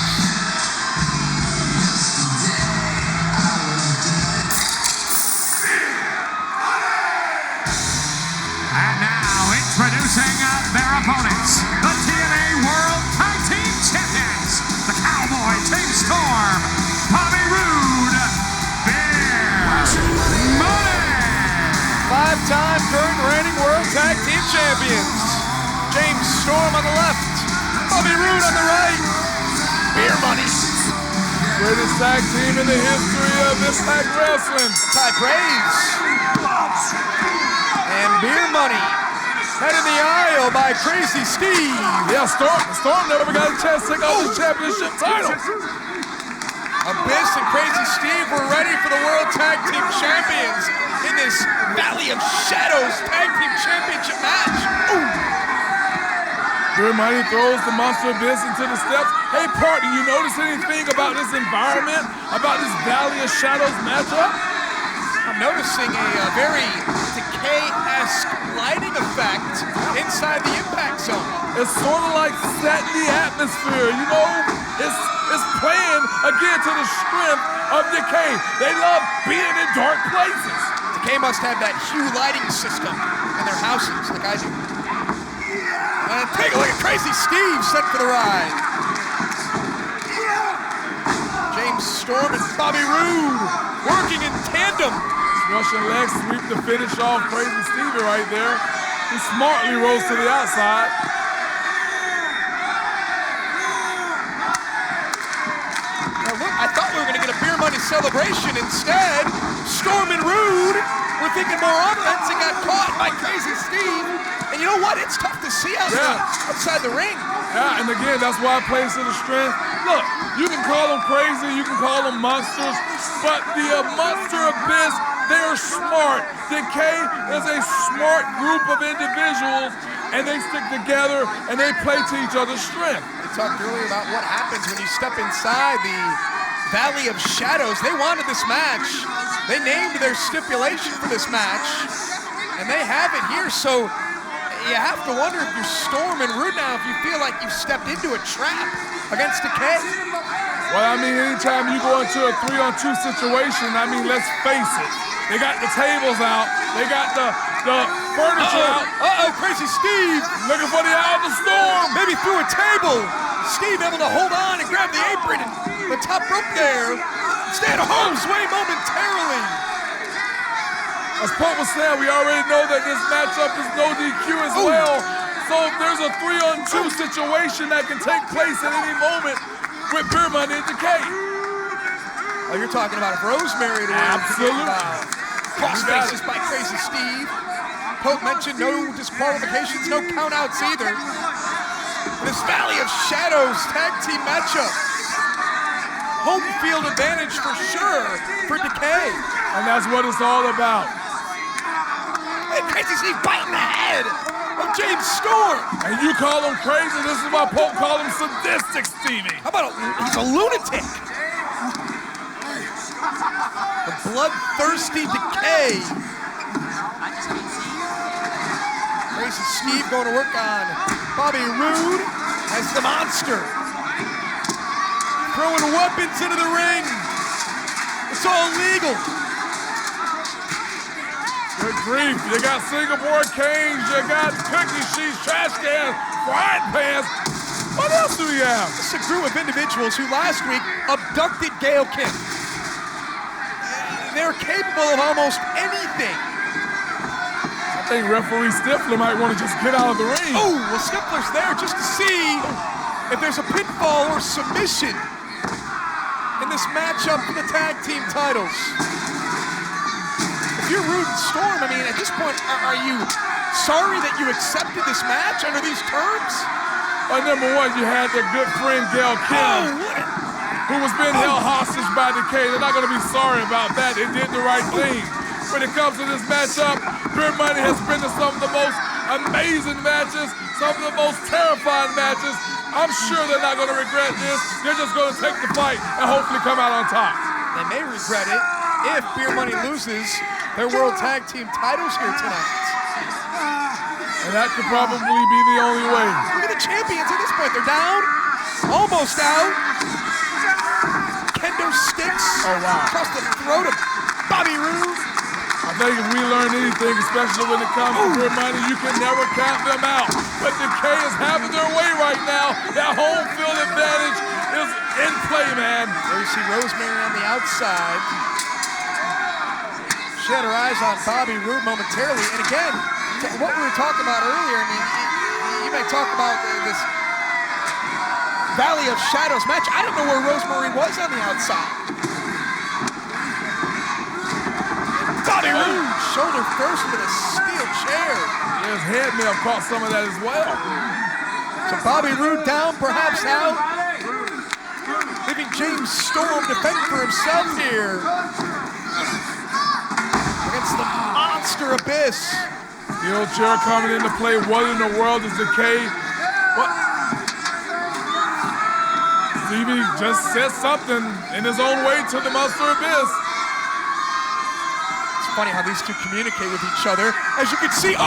Speaker 4: And now introducing their opponents, the TNA World Tag Team Champions, the Cowboy James Storm, Bobby Roode, Beer Money.
Speaker 1: 5-time current reigning World Tag Team Champions. James Storm on the left, Bobby Roode on the right. Beer Money.
Speaker 5: Greatest tag team in the history of Impact Wrestling.
Speaker 1: High praise. And Beer Money head in the aisle by Crazy Steve.
Speaker 5: Yeah, Storm never got a chance to take on the championship title.
Speaker 1: Abyss and Crazy Steve were ready for the World Tag Team Champions in this Valley of Shadows Tag Team Championship match. Ooh.
Speaker 5: Beer Money throws the Monster Abyss into the steps. Hey, partner, you notice anything about this environment, about this Valley of Shadows matchup?
Speaker 1: I'm noticing a very Decay-esque lighting effect inside the impact zone.
Speaker 5: It's sort of like setting the atmosphere, you know? It's playing again to the strength of Decay. They love being in dark places.
Speaker 1: Decay must have that Hue lighting system in their houses like I do. And take a look at Crazy Steve set for the ride. James Storm and Bobby Roode working in tandem.
Speaker 5: Russian leg sweep to finish off Crazy Stevie right there. He smartly rolls to the outside.
Speaker 1: Now look, I thought we were going to get a beer money celebration. Instead, Storm and Roode were thinking more offense and got caught by Crazy Steve. And you know what? It's tough to see outside the ring.
Speaker 5: Yeah, and again, that's why it plays to the strength. Look, you can call them crazy, you can call them monsters, but the Monster Abyss, they are smart. Decay is a smart group of individuals, and they stick together, and they play to each other's strength.
Speaker 1: We talked earlier about what happens when you step inside the Valley of Shadows. They wanted this match. They named their stipulation for this match, and they have it here, so you have to wonder if you're Storm and Roode now, if you feel like you've stepped into a trap against Decay.
Speaker 5: Well, I mean, anytime you go into a 3-on-2 situation, I mean, let's face it. They got the tables out. They got the furniture out.
Speaker 1: Crazy Steve
Speaker 5: looking for the eye of the storm.
Speaker 1: Maybe through a table. Steve able to hold on and grab the apron and the top rope there. Stay at harm's way momentarily.
Speaker 5: As Pope was saying, we already know that this matchup is no DQ as well. So there's a 3-on-2 situation that can take place at any moment with Beer Money and Decay.
Speaker 1: Oh, you're talking about if Rosemary to
Speaker 5: absolutely.
Speaker 1: Cross faces by Crazy Steve. Pope mentioned no disqualifications, no countouts either. This Valley of Shadows tag team matchup. Home field advantage for sure for Decay.
Speaker 5: And that's what it's all about.
Speaker 1: And Crazy Steve biting the head of James Storm.
Speaker 5: And you call him crazy, this is why Pope called him sadistic, Stevie.
Speaker 1: How about he's a lunatic? The bloodthirsty Decay. Crazy Steve going to work on Bobby Roode as the monster. Throwing weapons into the ring. It's all legal.
Speaker 5: Good grief, you got Singapore canes, you got cookie sheets, trash cans, frying pans. What else do we have?
Speaker 1: This is a group of individuals who last week abducted Gail Kim. They're capable of almost anything.
Speaker 5: I think referee Stifler might want to just get out of the ring.
Speaker 1: Oh, well, Stifler's there just to see if there's a pinfall or submission in this matchup for the tag team titles. If you're Roode and Storm, I mean, at this point, are you sorry that you accepted this match under these terms?
Speaker 5: Well, number one, you had their good friend Gail Kim, who was being held hostage by Decay. They're not going to be sorry about that. They did the right thing. When it comes to this matchup, Beer Money has been to some of the most amazing matches, some of the most terrifying matches. I'm sure they're not going to regret this. They're just going to take the fight and hopefully come out on top.
Speaker 1: They may regret it if Beer Money loses their World Tag Team titles here tonight.
Speaker 5: And that could probably be the only way.
Speaker 1: Look at the champions at this point. They're down, almost out. Kendo sticks across the throat of Bobby Roode.
Speaker 5: I think if we learn anything, especially when it comes to Beer Money, you can never count them out. But Decay is having their way right now. That home field advantage is in play, man.
Speaker 1: There you see Rosemary on the outside. She had her eyes on Bobby Roode momentarily. And again, what we were talking about earlier, I mean, you may talk about this Valley of Shadows match. I didn't know where Rosemary was on the outside. Bobby Roode, shoulder first with a steel chair.
Speaker 5: His head may have caught some of that as well.
Speaker 1: So Bobby Roode down, perhaps out. Leaving James Storm to fend for himself here. Against the Monster Monster Abyss.
Speaker 5: Steel chair coming into play. What in the world is Decay? What? Stevie just said something in his own way to the Monster Abyss.
Speaker 1: It's funny how these two communicate with each other. As you can see,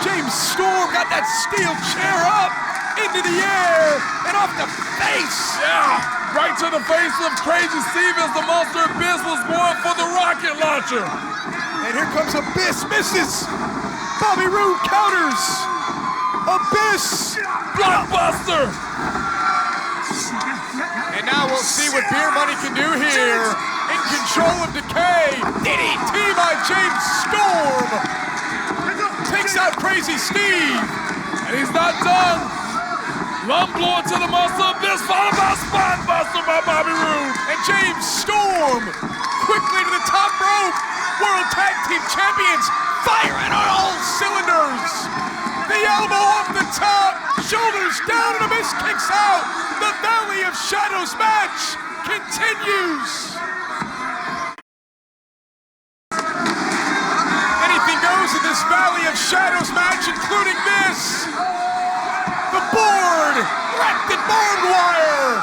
Speaker 1: James Storm got that steel chair up into the air and off the face.
Speaker 5: Yeah, right to the face of Crazy Steve as the Monster Abyss was going for the rocket launcher.
Speaker 1: And here comes Abyss, misses. Bobby Roode counters. Abyss,
Speaker 5: blockbuster.
Speaker 1: And now we'll see what Beer Money can do here. In control of Decay. DDT by James Storm. Takes out Crazy Steve.
Speaker 5: And he's not done. Lung blow to the Monster Abyss, followed by Spine Buster by Bobby Roode.
Speaker 1: And James Storm quickly to the top rope. World Tag Team Champions firing on all cylinders. The elbow off the top, shoulders down, and Abyss kicks out. The Valley of Shadows match continues. Anything goes in this Valley of Shadows match, including this. The board, wrapped in barbed wire.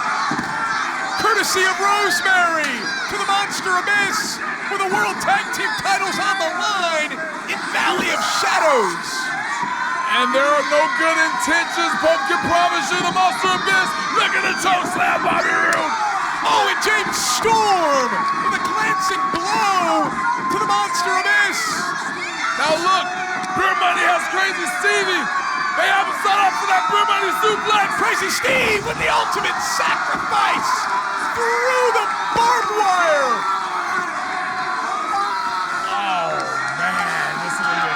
Speaker 1: Courtesy of Rosemary to the Monster Abyss with the World Tag Team titles on the line in Valley of Shadows.
Speaker 5: And there are no good intentions. Pope can promise you the Monster Abyss. Look at the choke slam, Bobby Roode.
Speaker 1: Oh, and James Storm with a glancing blow to the Monster Abyss.
Speaker 5: Now look, Beer Money has Crazy Stevie. They haven't set up for that Beer Money suplex.
Speaker 1: Crazy Steve with the ultimate sacrifice through the barbed wire.
Speaker 5: Oh, man, this is it.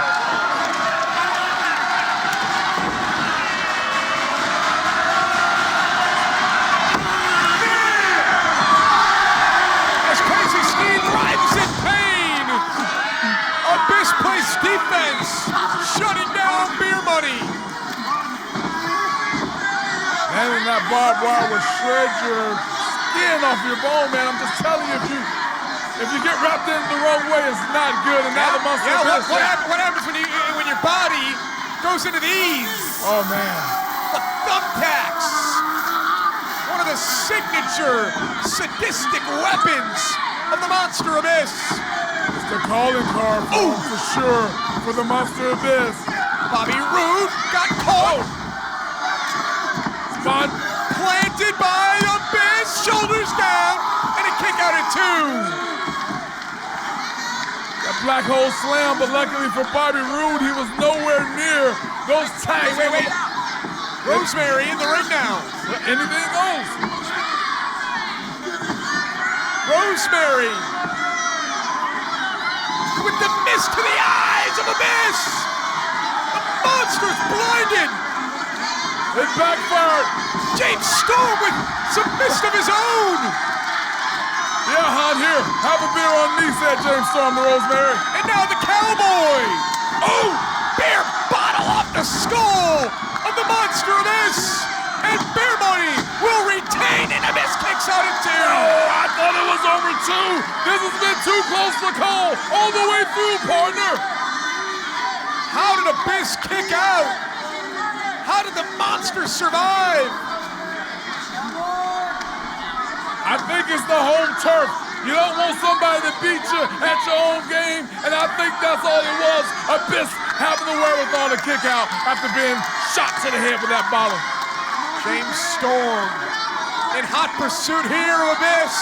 Speaker 1: As Crazy Steve writhes in pain, Abyss plays defense, shutting down Beer Money.
Speaker 5: And that barbed wire will shred your skin off your bone, man. I'm just telling you, if you get wrapped in the wrong way, it's not good. And now the Monster Abyss.
Speaker 1: What happens when your body goes into these?
Speaker 5: Oh man.
Speaker 1: The thumbtacks. One of the signature sadistic weapons of the Monster Abyss.
Speaker 5: It's the calling card for sure for the Monster Abyss.
Speaker 1: Bobby Roode got caught. Planted by Abyss, shoulders down, and a kick out at 2.
Speaker 5: That black hole slam, but luckily for Bobby Roode, he was nowhere near those tags.
Speaker 1: Wait. Rosemary in the ring now.
Speaker 5: Anything goes.
Speaker 1: Rosemary with the mist to the eyes of Abyss. The monster's blinded.
Speaker 5: It backfired.
Speaker 1: James Storm with some mist of his own.
Speaker 5: Yeah, hot here. Have a beer on me, said James Storm to Rosemary.
Speaker 1: And now the Cowboy. Oh, beer bottle off the skull of the Monster Abyss. And Beer Money will retain, and Abyss kicks out at 2.
Speaker 5: Oh, I thought it was over 2. This has been too close to call all the way through, partner.
Speaker 1: How did Abyss kick out? How did the Monster survive?
Speaker 5: I think it's the home turf. You don't want somebody to beat you at your own game, and I think that's all it was. Abyss having the wherewithal to kick out after being shot to the head with that bottle.
Speaker 1: James Storm in hot pursuit here of Abyss.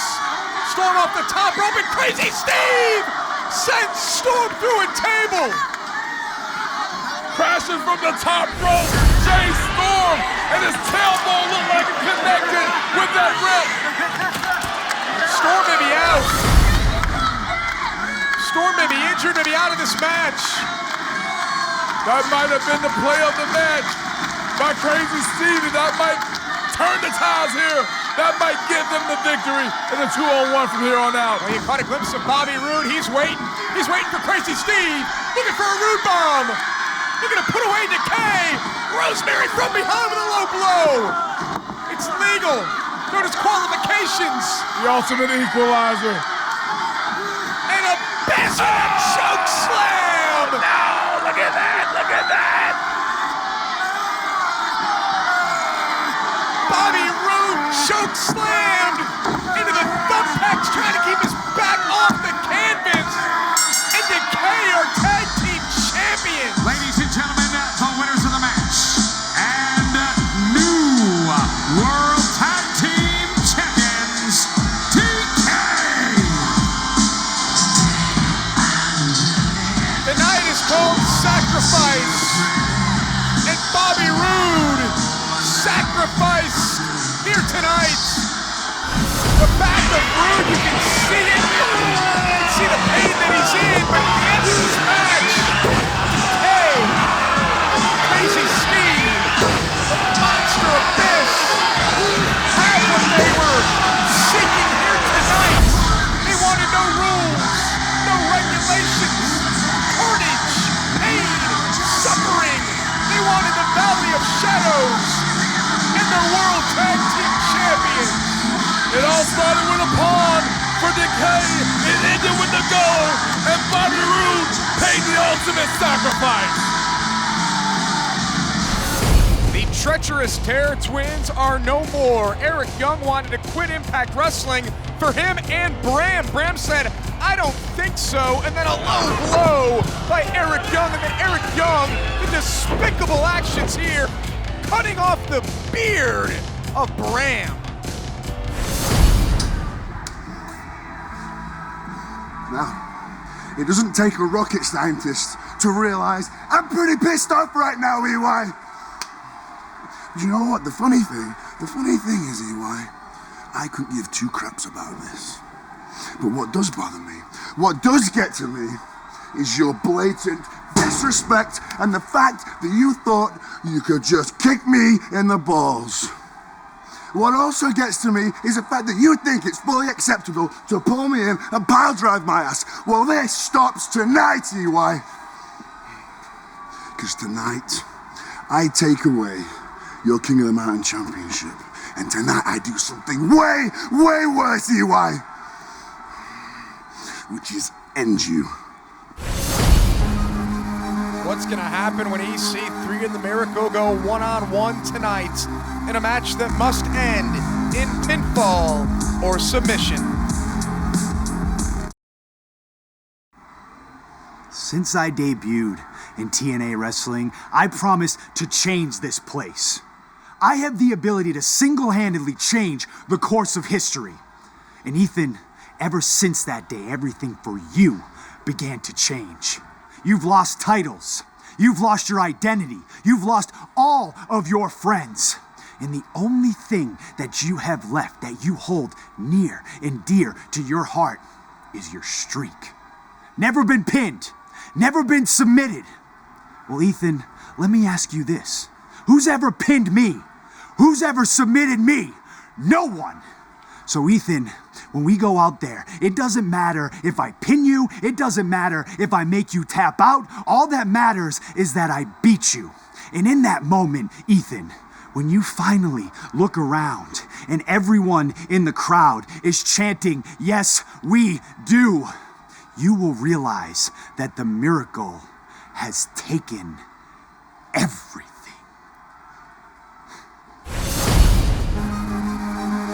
Speaker 1: Storm off the top rope, and Crazy Steve sends Storm through a table.
Speaker 5: Crashing from the top rope, Jay Storm, and his tailbone looked like it connected with that rip.
Speaker 1: Storm may be out. Storm may be injured, may be out of this match.
Speaker 5: That might have been the play of the match by Crazy Stevie. That might turn the tides here. That might give them the victory in the 2-on-1 from here on out.
Speaker 1: Well, you caught a glimpse of Bobby Roode. He's waiting. He's waiting for Crazy Steve. Looking for a Roode bomb. Looking to put away Decay. Rosemary from behind with a low blow. It's legal. No disqualifications.
Speaker 5: The ultimate equalizer.
Speaker 1: And Abyss with a choke slam. slammed into the thumbtacks, trying to keep his back off the canvas. And Decay are tag team champions.
Speaker 4: Ladies and gentlemen, the winners of the match and new World Tag Team Champions, Decay.
Speaker 1: The night is called Sacrifice. And Bobby Roode sacrificed here tonight. The back of Roode, you can see it. You can see the pain that he's in, but he ends this match. Decay, Crazy Steve, the Monster Abyss, had what they were seeking here tonight. They wanted no rules, no regulations, carnage, pain, suffering. They wanted the Valley of Shadows and the World Tag Team Champions.
Speaker 5: It all started with a pawn for Decay. It ended with the goal, and Bobby Roode paid the ultimate sacrifice.
Speaker 1: The treacherous Terror Twins are no more. Eric Young wanted to quit Impact Wrestling. For him and Bram. Bram said, I don't think so. And then a low blow by Eric Young. And then Eric Young, the despicable actions here, cutting off the beard of Bram.
Speaker 11: Now, it doesn't take a rocket scientist to realize I'm pretty pissed off right now, EY. But you know what? The funny thing is, EY, I couldn't give two craps about this. But what does bother me, what does get to me, is your blatant disrespect and the fact that you thought you could just kick me in the balls. What also gets to me is the fact that you think it's fully acceptable to pull me in and pile drive my ass. Well, this stops tonight, EY. Because tonight, I take away your King of the Mountain Championship. And tonight, I do something way, way worse, EY. Which is end you.
Speaker 1: What's going to happen when EC3 and the Miracle go one-on-one tonight in a match that must end in pinfall or submission?
Speaker 15: Since I debuted in TNA Wrestling, I promised to change this place. I have the ability to single-handedly change the course of history. And Ethan, ever since that day, everything for you began to change. You've lost titles. You've lost your identity. You've lost all of your friends. And the only thing that you have left that you hold near and dear to your heart is your streak. Never been pinned. Never been submitted. Well, Ethan, let me ask you this. Who's ever pinned me? Who's ever submitted me? No one. So Ethan, when we go out there, it doesn't matter if I pin you, it doesn't matter if I make you tap out, all that matters is that I beat you. And in that moment, Ethan, when you finally look around and everyone in the crowd is chanting, yes, we do, you will realize that the Miracle has taken everything.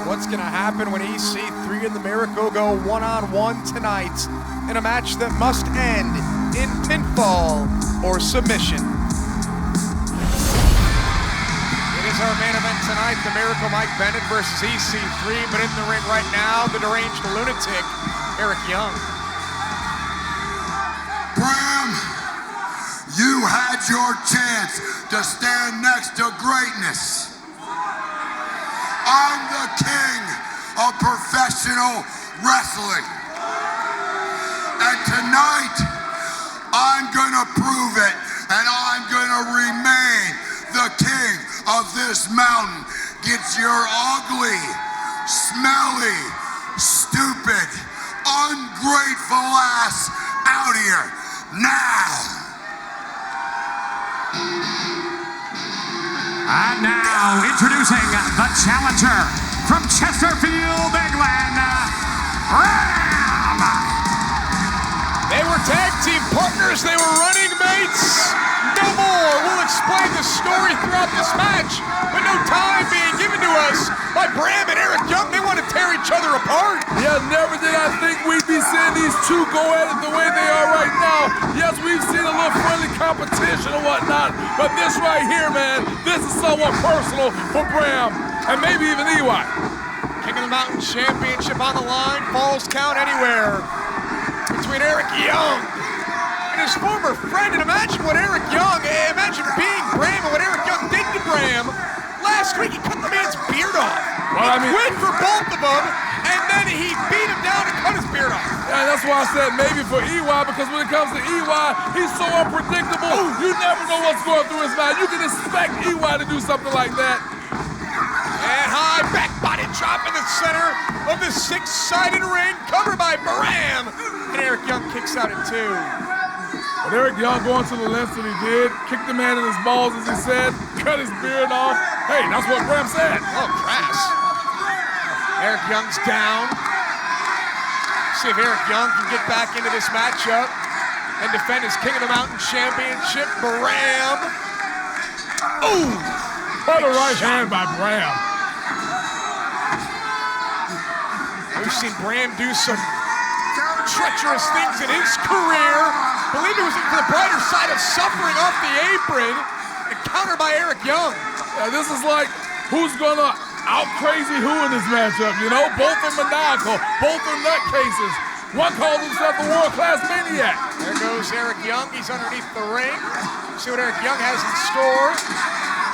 Speaker 1: What's going to happen when EC3 and the Miracle go one-on-one tonight in a match that must end in pinfall or submission? It is our main event tonight, the Miracle Mike Bennett versus EC3, but in the ring right now, the deranged lunatic, Eric Young.
Speaker 11: Bram, you had your chance to stand next to greatness. I'm the king of professional wrestling. And tonight, I'm gonna prove it, and I'm gonna remain the king of this mountain. Get your ugly, smelly, stupid, ungrateful ass out here now.
Speaker 4: And now, introducing the challenger from Chesterfield, England, Ram!
Speaker 1: They were tag team partners, they were running mates. No more. We'll explain the story throughout this match, but no time being given to us by Bram and Eric Young apart.
Speaker 5: Yeah, never did I think we'd be seeing these two go at it the way they are right now. Yes, we've seen a little friendly competition and whatnot, but this right here, man, this is somewhat personal for Bram and maybe even EY.
Speaker 1: King of the Mountain Championship on the line, falls count anywhere between Eric Young and his former friend. And imagine being Bram and what Eric Young did to Bram. Last week he cut the man's beard off. He quit for both of them, and then he beat him down and cut his beard off.
Speaker 5: Yeah, that's why I said maybe for EY, because when it comes to EY, he's so unpredictable. You never know what's going through his mind. You can expect EY to do something like that.
Speaker 1: And high back body drop in the center of the six-sided ring, covered by Bram. And Eric Young kicks out at 2.
Speaker 5: But Eric Young going to the lengths that he did, kicked the man in his balls, as he said, cut his beard off. Hey, that's what Bram said.
Speaker 1: Oh, crass. Eric Young's down. See if Eric Young can get back into this matchup and defend his King of the Mountain Championship. Bram. Ooh!
Speaker 5: What a right hand by Bram.
Speaker 1: We've seen Bram do some treacherous things in his career. Believe it was for the brighter side of suffering off the apron, and countered by Eric Young.
Speaker 5: Yeah, this is like who's gonna out crazy who in this matchup, you know? Both are maniacal, both are nutcases. One calls himself a world-class maniac.
Speaker 1: There goes Eric Young, he's underneath the ring. See what Eric Young has in store.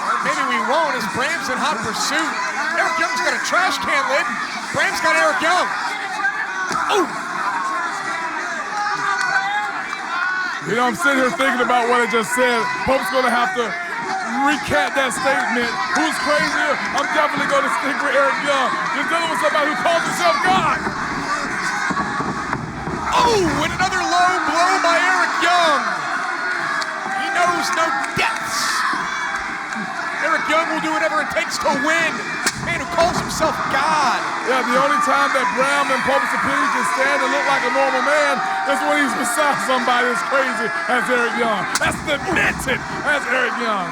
Speaker 1: Or maybe we won't, as Bram's in hot pursuit. Eric Young's got a trash can lid. Bram's got Eric Young. Oh!
Speaker 5: You know, I'm sitting here thinking about what I just said. Pope's gonna have to recant that statement. Who's crazier? I'm definitely gonna stick with Eric Young. You're dealing with somebody who calls himself God.
Speaker 1: Oh, and another low blow by Eric Young. He knows no depths. Eric Young will do whatever it takes to win. Man who calls himself God.
Speaker 5: Yeah, the only time that Bram in Pope's opinion can stand and look like a normal man is when he's beside somebody as crazy as Eric Young. That's demented as Eric Young.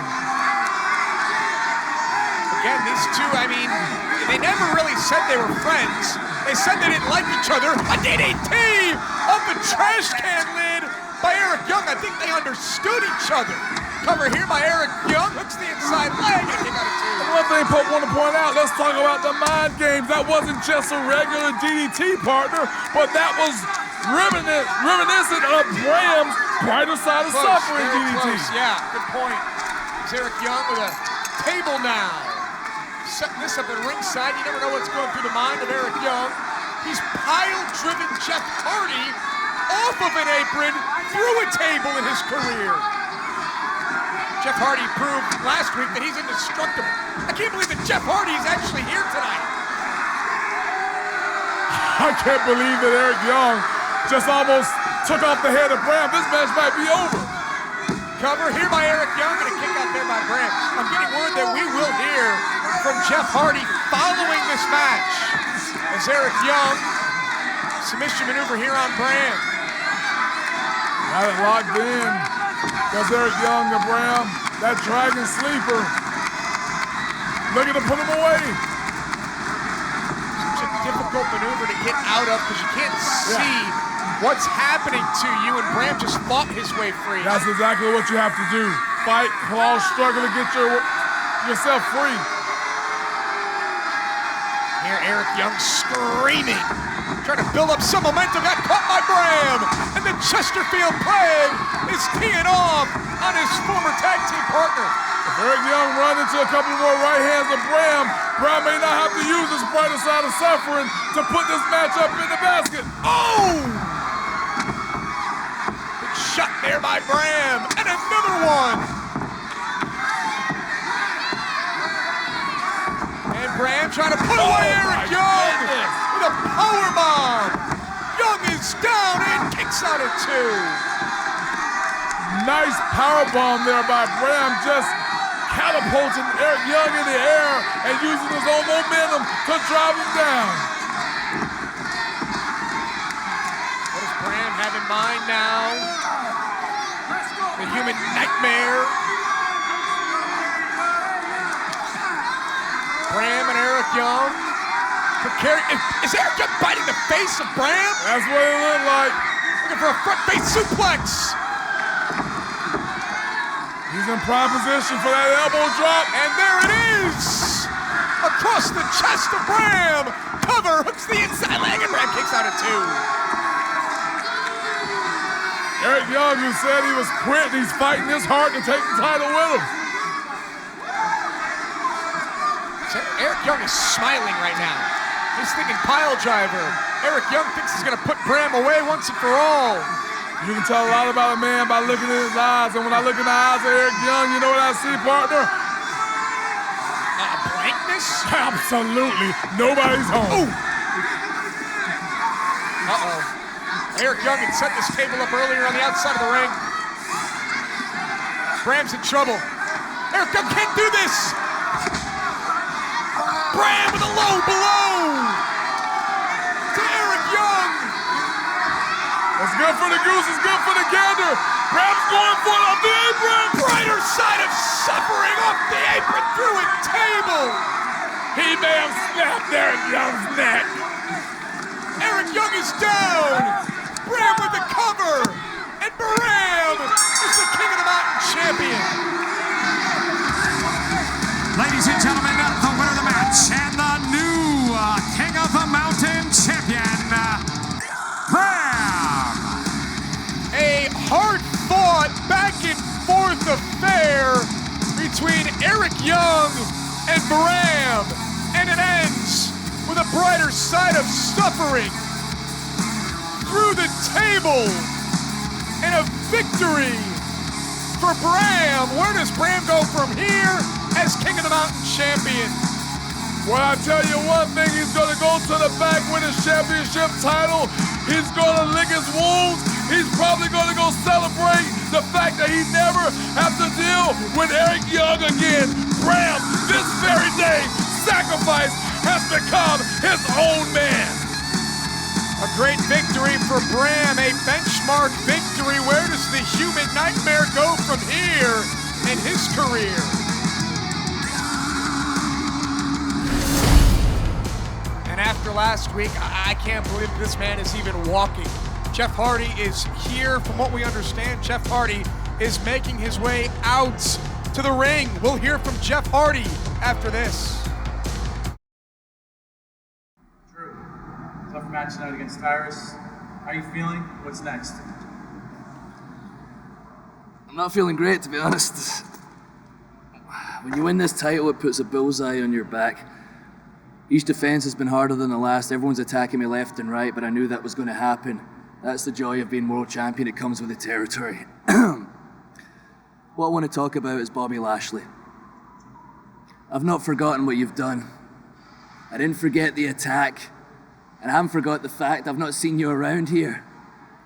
Speaker 1: Again, these two, I mean, they never really said they were friends. They said they didn't like each other. A DDT off the trash can lid by Eric Young. I think they understood each other. Cover here by Eric Young. Hooks the inside leg and kick out at 2.
Speaker 5: One thing Pope want to point out, let's talk about the mind games. That wasn't just a regular DDT partner, but that was reminiscent of Bram's brighter side of suffering DDT.
Speaker 1: Yeah, good point. It's Eric Young with a table now. Setting this up at ringside. You never know what's going through the mind of Eric Young. He's pile-driven Jeff Hardy off of an apron through a table in his career. Jeff Hardy proved last week that he's indestructible. I can't believe that Jeff Hardy is actually here tonight.
Speaker 5: I can't believe that Eric Young just almost took off the head of Bram. This match might be over.
Speaker 1: Cover here by Eric Young and a kick out there by Bram. I'm getting word that we will hear from Jeff Hardy following this match. As Eric Young, submission maneuver here on Bram.
Speaker 5: Got it locked in. That's Eric Young to Bram. That dragon sleeper. Looking to put him away.
Speaker 1: Such a difficult maneuver to get out of because you can't see what's happening to you, and Bram just fought his way free.
Speaker 5: That's exactly what you have to do. Fight, claw, struggle to get yourself free.
Speaker 1: Here, Eric Young screaming, trying to build up some momentum, got caught by Bram, and the Chesterfield Plague is teeing off on his former tag team partner.
Speaker 5: If Eric Young runs into a couple more right hands of Bram, Bram may not have to use his brighter side of suffering to put this match up in the basket.
Speaker 1: Oh! Good shot there by Bram, and another one. And Bram trying to put away Eric Young with a powerbomb. Young is down and kicks out at 2.
Speaker 5: Nice powerbomb there by Bram, just catapulting Eric Young in the air and using his own momentum to drive him down.
Speaker 1: What does Bram have in mind now? The human nightmare. Bram and Eric Young Is Eric Young biting the face of Bram?
Speaker 5: That's what it looked like.
Speaker 1: Looking for a front face suplex.
Speaker 5: He's in prime position for that elbow drop.
Speaker 1: And there it is. Across the chest of Bram. Cover, hooks the inside leg, and Bram kicks out at 2.
Speaker 5: Eric Young, who said he was quitting, he's fighting this hard to take the title with him.
Speaker 1: So Eric Young is smiling right now. He's thinking pile driver. Eric Young thinks he's gonna put Bram away once and for all.
Speaker 5: You can tell a lot about a man by looking in his eyes, and when I look in the eyes of Eric Young, you know what I see, partner?
Speaker 1: Blankness?
Speaker 5: Absolutely. Nobody's home.
Speaker 1: Uh-oh. Eric Young had set this table up earlier on the outside of the ring. Bram's in trouble. Eric Young can't do this. Bram with a low blow to Eric Young.
Speaker 5: That's good for the goose, it's good for the gander. Bram's going for it off the apron.
Speaker 1: Brighter side of suffering off the apron through a table.
Speaker 5: He may have snapped Eric Young's neck.
Speaker 1: Eric Young is down. Bram with the cover. And Bram is the King of the Mountain champion.
Speaker 4: Ladies and gentlemen, the winner of the match and the new King of the Mountain champion, Bram.
Speaker 1: A hard-fought back-and-forth affair between Eric Young and Bram, and it ends with a brighter side of suffering through the table and a victory for Bram. Where does Bram go from here as King of the Mountain champion?
Speaker 5: Well, I tell you one thing, he's gonna go to the back with his championship title. He's gonna lick his wounds. He's probably gonna go celebrate the fact that he never have to deal with Eric Young again. Bram, this very day, Sacrifice has become his own man.
Speaker 1: A great victory for Bram, a benchmark victory. Where does the Human Nightmare go from here in his career? And after last week, I can't believe this man is even walking. Jeff Hardy is here. From what we understand, Jeff Hardy is making his way out to the ring. We'll hear from Jeff Hardy after this.
Speaker 16: Tough match tonight against Tyrus. How are you feeling? What's next?
Speaker 17: I'm not feeling great, to be honest. When you win this title, it puts a bullseye on your back. Each defense has been harder than the last. Everyone's attacking me left and right, but I knew that was going to happen. That's the joy of being world champion. It comes with the territory. What I want to talk about is Bobby Lashley. I've not forgotten what you've done. I didn't forget the attack. And I haven't forgot the fact I've not seen you around here.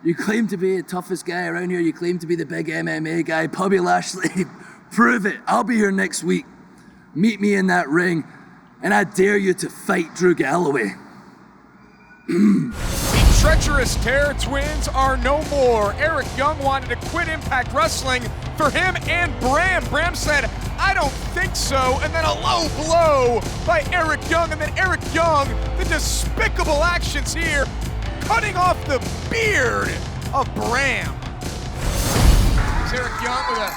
Speaker 17: You claim to be the toughest guy around here. You claim to be the big MMA guy. Bobby Lashley, prove it. I'll be here next week. Meet me in that ring. And I dare you to fight Drew Galloway.
Speaker 1: The treacherous Terror Twins are no more. Eric Young wanted to quit Impact Wrestling for him and Bram. Bram said, I don't think so. And then a low blow by Eric Young. And then Eric Young, the despicable actions here, cutting off the beard of Bram. There's Eric Young with a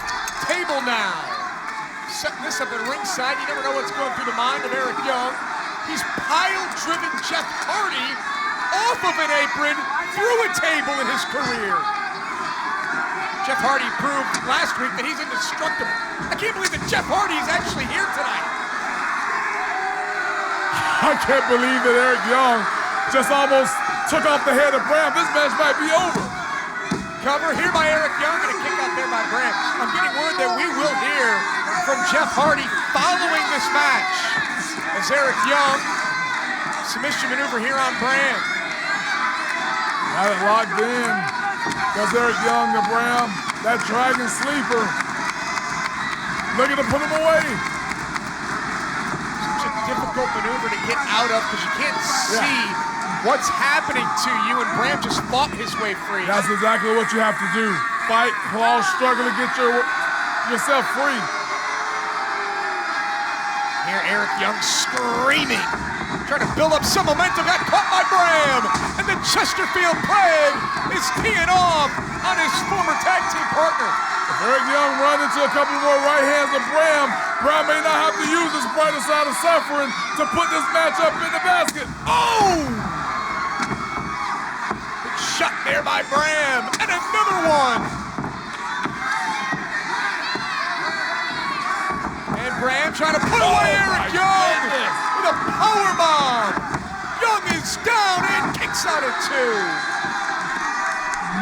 Speaker 1: table now. Setting this up at ringside. You never know what's going through the mind of Eric Young. He's pile-driven Jeff Hardy off of an apron through a table in his career. Jeff Hardy proved last week that he's indestructible. I can't believe that Jeff Hardy is actually here tonight.
Speaker 5: I can't believe that Eric Young just almost took off the head of Bram. This match might be over.
Speaker 1: Cover here by Eric Young and a kick out there by Bram. I'm getting word that we will hear from Jeff Hardy following this match. As Eric Young, submission maneuver here on Bram.
Speaker 5: Got it locked in. Does Eric Young to Bram. That dragon sleeper. Looking to put him away.
Speaker 1: Such a difficult maneuver to get out of because you can't see what's happening to you, and Bram just fought his way free.
Speaker 5: That's exactly what you have to do. Fight, claw, struggle to get yourself free.
Speaker 1: Here, Eric Young screaming, trying to build up some momentum. Got caught by Bram, and the Chesterfield Plague is teeing off on his former tag team partner.
Speaker 5: If Eric Young runs into a couple more right hands of Bram, Bram may not have to use his brighter side of suffering to put this match up in the basket.
Speaker 1: Oh! Big shot there by Bram, and another one. And Bram trying to put away Eric Young with a powerbomb. Young is down and kicks out at 2.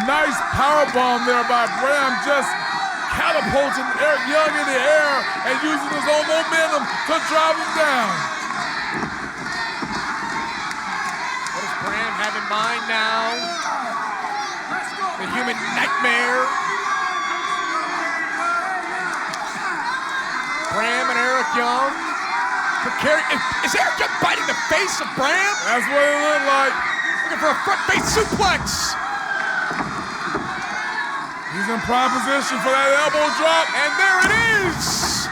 Speaker 5: Nice powerbomb there by Bram, just catapulting Eric Young in the air and using his own momentum to drive him down.
Speaker 1: What does Bram have in mind now? The human nightmare. Bram and Eric Young. Is Eric Young biting the face of Bram?
Speaker 5: That's what it looked like.
Speaker 1: Looking for a front face suplex.
Speaker 5: He's in prime position for that elbow drop.
Speaker 1: And there it is!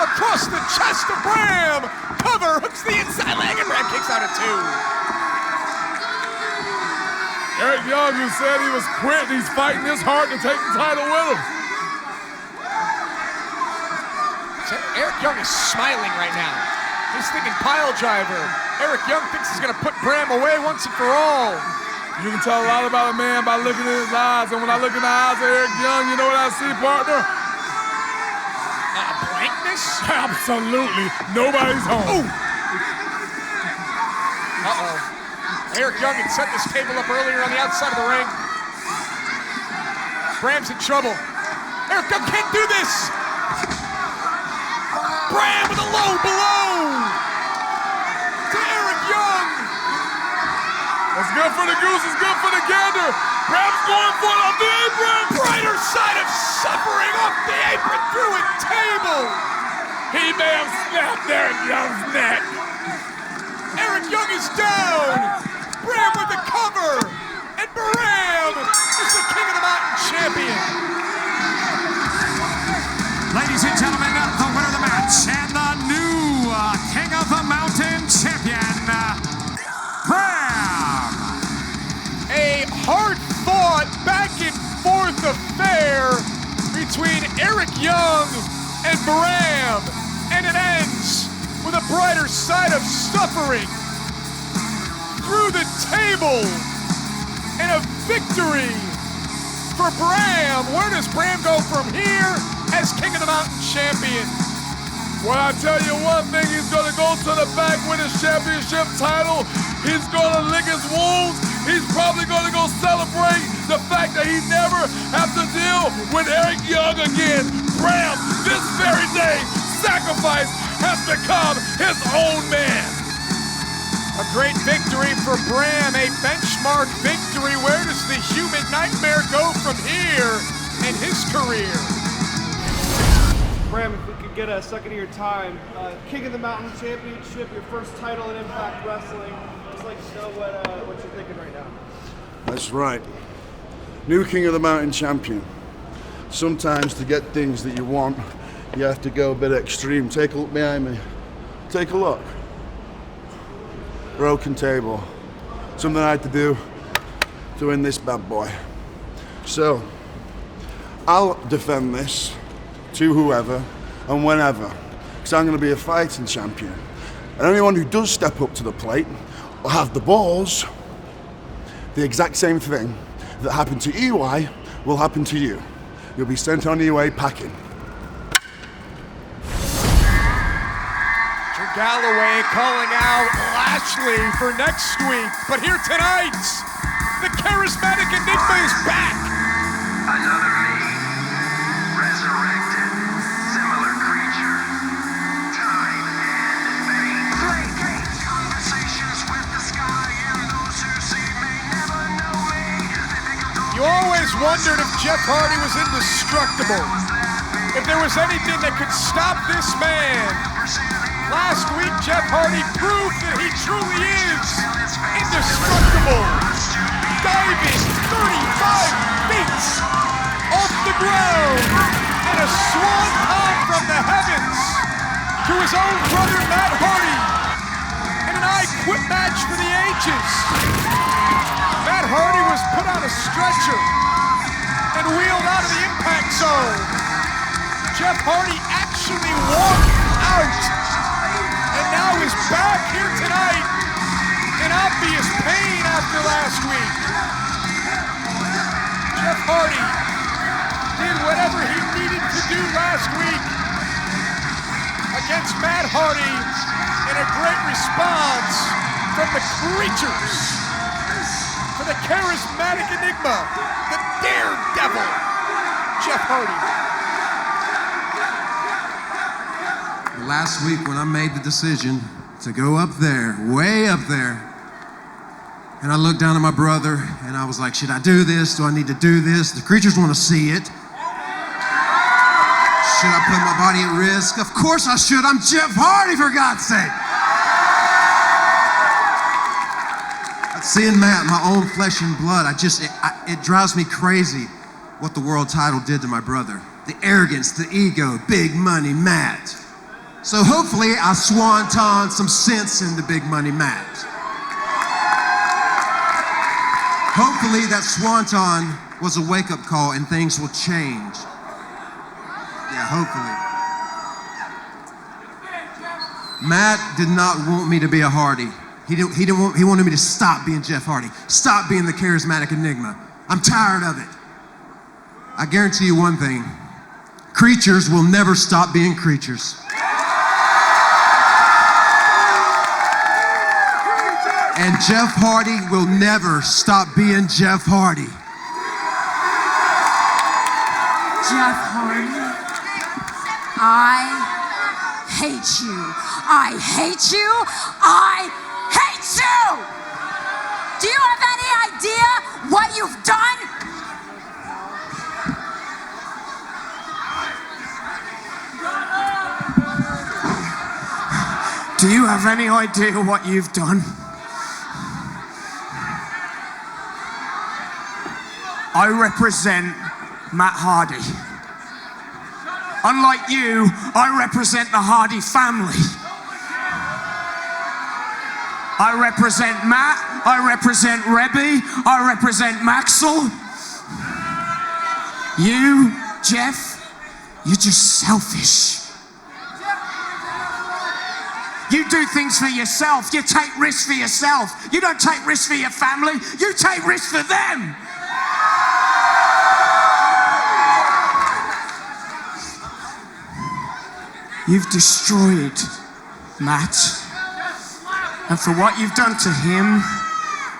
Speaker 1: Across the chest of Bram. Cover, hooks the inside leg, and Bram kicks out at 2.
Speaker 5: Eric Young, who said he was quitting, he's fighting this hard to take the title with him.
Speaker 1: Eric Young is smiling right now. He's thinking pile driver. Eric Young thinks he's going to put Bram away once and for all.
Speaker 5: You can tell a lot about a man by looking in his eyes, and when I look in the eyes of Eric Young, you know what I see, partner?
Speaker 1: Blankness?
Speaker 5: Absolutely. Nobody's home.
Speaker 1: Uh-oh. Eric Young had set this table up earlier on the outside of the ring. Bram's in trouble. Eric Young can't do this! Bram with a low blow! To Eric Young!
Speaker 5: It's good for the goose, it's good for the gander. Bram's going for it off the apron.
Speaker 1: Brighter side of suffering off the apron through a table.
Speaker 5: He may have snapped Eric Young's neck.
Speaker 1: Eric Young is down. Bram with the cover. And Bram is the King of the Mountain champion.
Speaker 4: Ladies and gentlemen, the winner of the match and the new King of the Mountain champion, Bram.
Speaker 1: A hard-fought, back-and-forth affair between Eric Young and Bram, and it ends with a brighter side of suffering through the table, and a victory for Bram. Where does Bram go from here as King of the Mountain champion?
Speaker 5: Well, I tell you one thing, he's going to go to the back with his championship title. He's going to lick his wounds. He's probably going to go celebrate the fact that he never has to deal with Eric Young again. Bram, this very day, Sacrifice has become his own man.
Speaker 1: A great victory for Bram, a benchmark victory. Where does the human nightmare go from here in his career?
Speaker 18: Bram, if we could get a second of your time. King of the Mountain Championship, your first title in Impact Wrestling. Just like to know what you're thinking right now.
Speaker 11: That's right. New King of the Mountain champion. Sometimes to get things that you want, you have to go a bit extreme. Take a look behind me. Take a look. Broken table. Something I had to do to win this bad boy. So, I'll defend this to whoever and whenever, because I'm going to be a fighting champion. And anyone who does step up to the plate will have the balls. The exact same thing that happened to EY will happen to you. You'll be sent on your way packing.
Speaker 1: Galloway calling out Lashley for next week. But here tonight, the charismatic Enigma is back.
Speaker 3: Another me. Resurrected. Similar creature. Time and fate. Conversations with the sky and those who see may never know me.
Speaker 1: You always wondered if Jeff Hardy was indestructible. If there was anything that could stop this man. Last week, Jeff Hardy proved that he truly is indestructible. Diving 35 feet off the ground and a swan bomb from the heavens. to his own brother Matt Hardy in an I Quit match for the ages. Matt Hardy was put on a stretcher and wheeled out of the impact zone. Jeff Hardy actually walked out and now is back here tonight in obvious pain after last week. Jeff Hardy did whatever he needed to do last week against Matt Hardy in a great response from the creatures for the charismatic enigma, the daredevil, Jeff Hardy.
Speaker 19: Last week when I made the decision to go up there, way up there, and I looked down at my brother and I was like, should I do this? Do I need to do this? The creatures want to see it. Should I put my body at risk? Of course I should. I'm Jeff Hardy, for God's sake. But seeing Matt, my own flesh and blood, it drives me crazy what the world title did to my brother. The arrogance, the ego, big money Matt. So hopefully I swanton some sense into big money Matt. Hopefully that swanton was a wake-up call and things will change. Yeah, hopefully. Matt did not want me to be a Hardy. He wanted me to stop being Jeff Hardy. Stop being the charismatic enigma. I'm tired of it. I guarantee you one thing. Creatures will never stop being creatures. And Jeff Hardy will never stop being Jeff Hardy.
Speaker 7: Jeff Hardy, I hate you. I hate you. I hate you. Do you have any idea what you've done?
Speaker 12: Do you have any idea what you've done? I represent Matt Hardy. Unlike you, I represent the Hardy family. I represent Matt, I represent Rebby, I represent Maxwell. You, Jeff, you're just selfish. You do things for yourself, you take risks for yourself. You don't take risks for your family, you take risks for them. You've destroyed Matt. And for what you've done to him,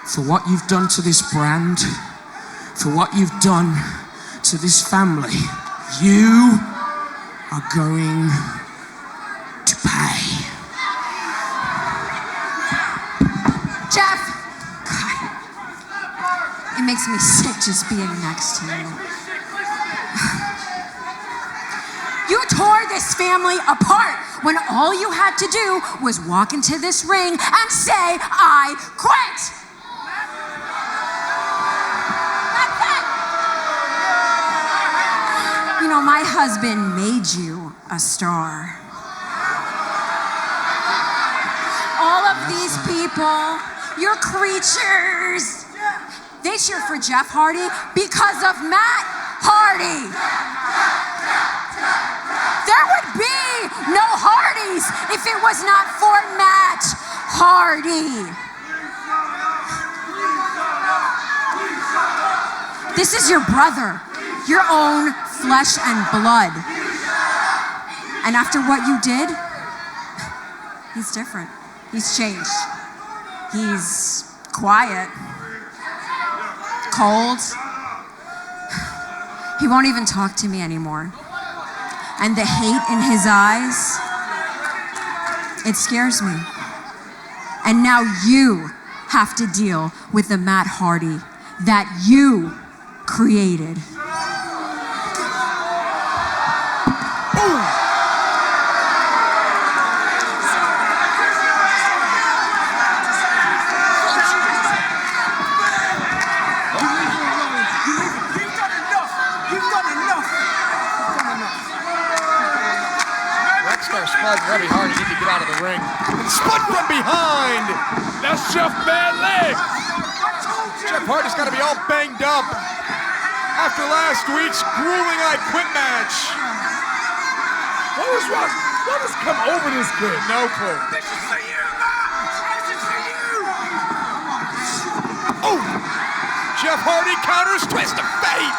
Speaker 12: for what you've done to this brand, for what you've done to this family, you are going to pay.
Speaker 7: Jeff, God, it makes me sick just being next to you. You tore this family apart when all you had to do was walk into this ring and say, I quit. That's it. You know, my husband made you a star. All of these people, your creatures, they cheer for Jeff Hardy because of Matt Hardy. There would be no Hardys if it was not for Matt Hardy. This is your brother, your own flesh and blood. And after what you did, he's different. He's changed. He's quiet, cold. He won't even talk to me anymore. And the hate in his eyes, it scares me. And now you have to deal with the Matt Hardy that you created.
Speaker 1: Rockstar Spud and Rebby Hardy need to get out of the ring. And Spud from behind!
Speaker 5: That's Jeff Bad Leg!
Speaker 1: Jeff Hardy's got to be all banged up after last week's grueling I Quit match.
Speaker 5: What has come over this kid?
Speaker 1: No clue.
Speaker 3: This is for you, man! This is for you!
Speaker 1: Oh! Jeff Hardy counters Twist of Fate!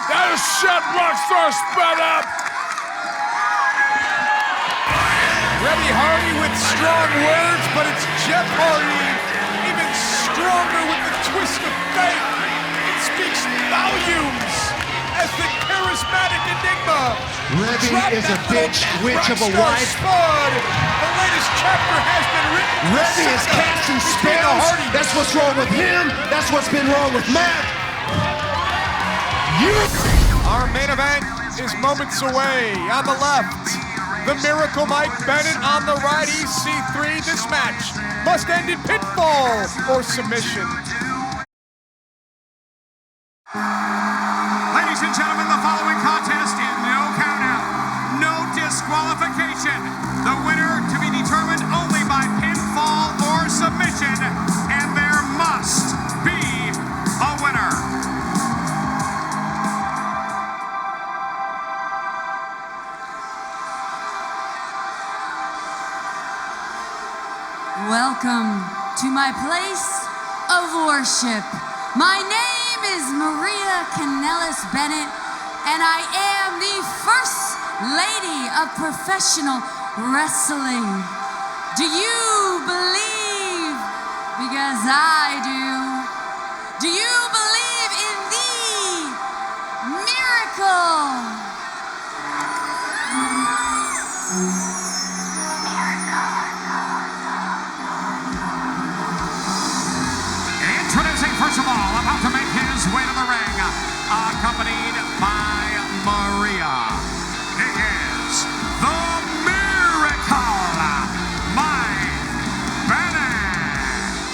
Speaker 5: That'll shut Rockstar Spud up!
Speaker 1: Rebby Hardy with strong words, but it's Jeff Hardy even stronger with the Twist of Fate. It speaks volumes as the charismatic enigma.
Speaker 19: Rebby is a bitch, witch of a wife.
Speaker 1: Spud. The latest chapter has been written.
Speaker 19: Rebby is casting spells. That's what's wrong with him. That's what's been wrong with Matt.
Speaker 1: Our main event is moments away. On the left, the Miracle Mike Bennett. On the right, EC3. This match must end in pinfall or submission.
Speaker 4: Ladies and gentlemen, the following contest in no countout, no disqualification. The winner to be determined only by pinfall or submission, and there must be a winner.
Speaker 8: Welcome to my place of worship. My name is Maria Kanellis Bennett, and I am the First Lady of Professional Wrestling. Do you believe? Because I do. Do you believe in the miracle?
Speaker 4: Introducing, first of all, about to make his way to the ring, accompanied by Maria. He is the Miracle, Mike Bennett.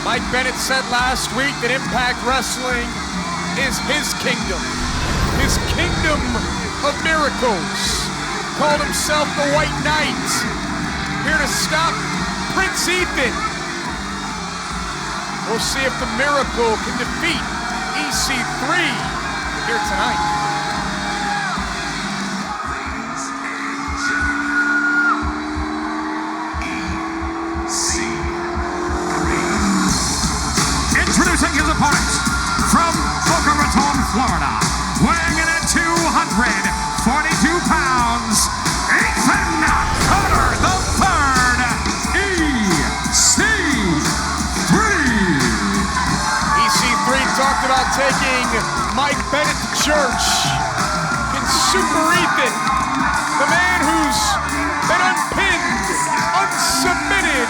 Speaker 1: Mike Bennett said last week that Impact Wrestling is his kingdom of miracles. Called himself the White Knight, here to stop Prince Ethan. We'll see if the Miracle can defeat EC3 here tonight.
Speaker 4: Introducing his opponent from Boca Raton, Florida, weighing in at 242 pounds, Ethan Carter III,
Speaker 1: EC3 talked about taking Mike Bennett to church. Can Super Ethan, the man who's been unpinned, unsubmitted,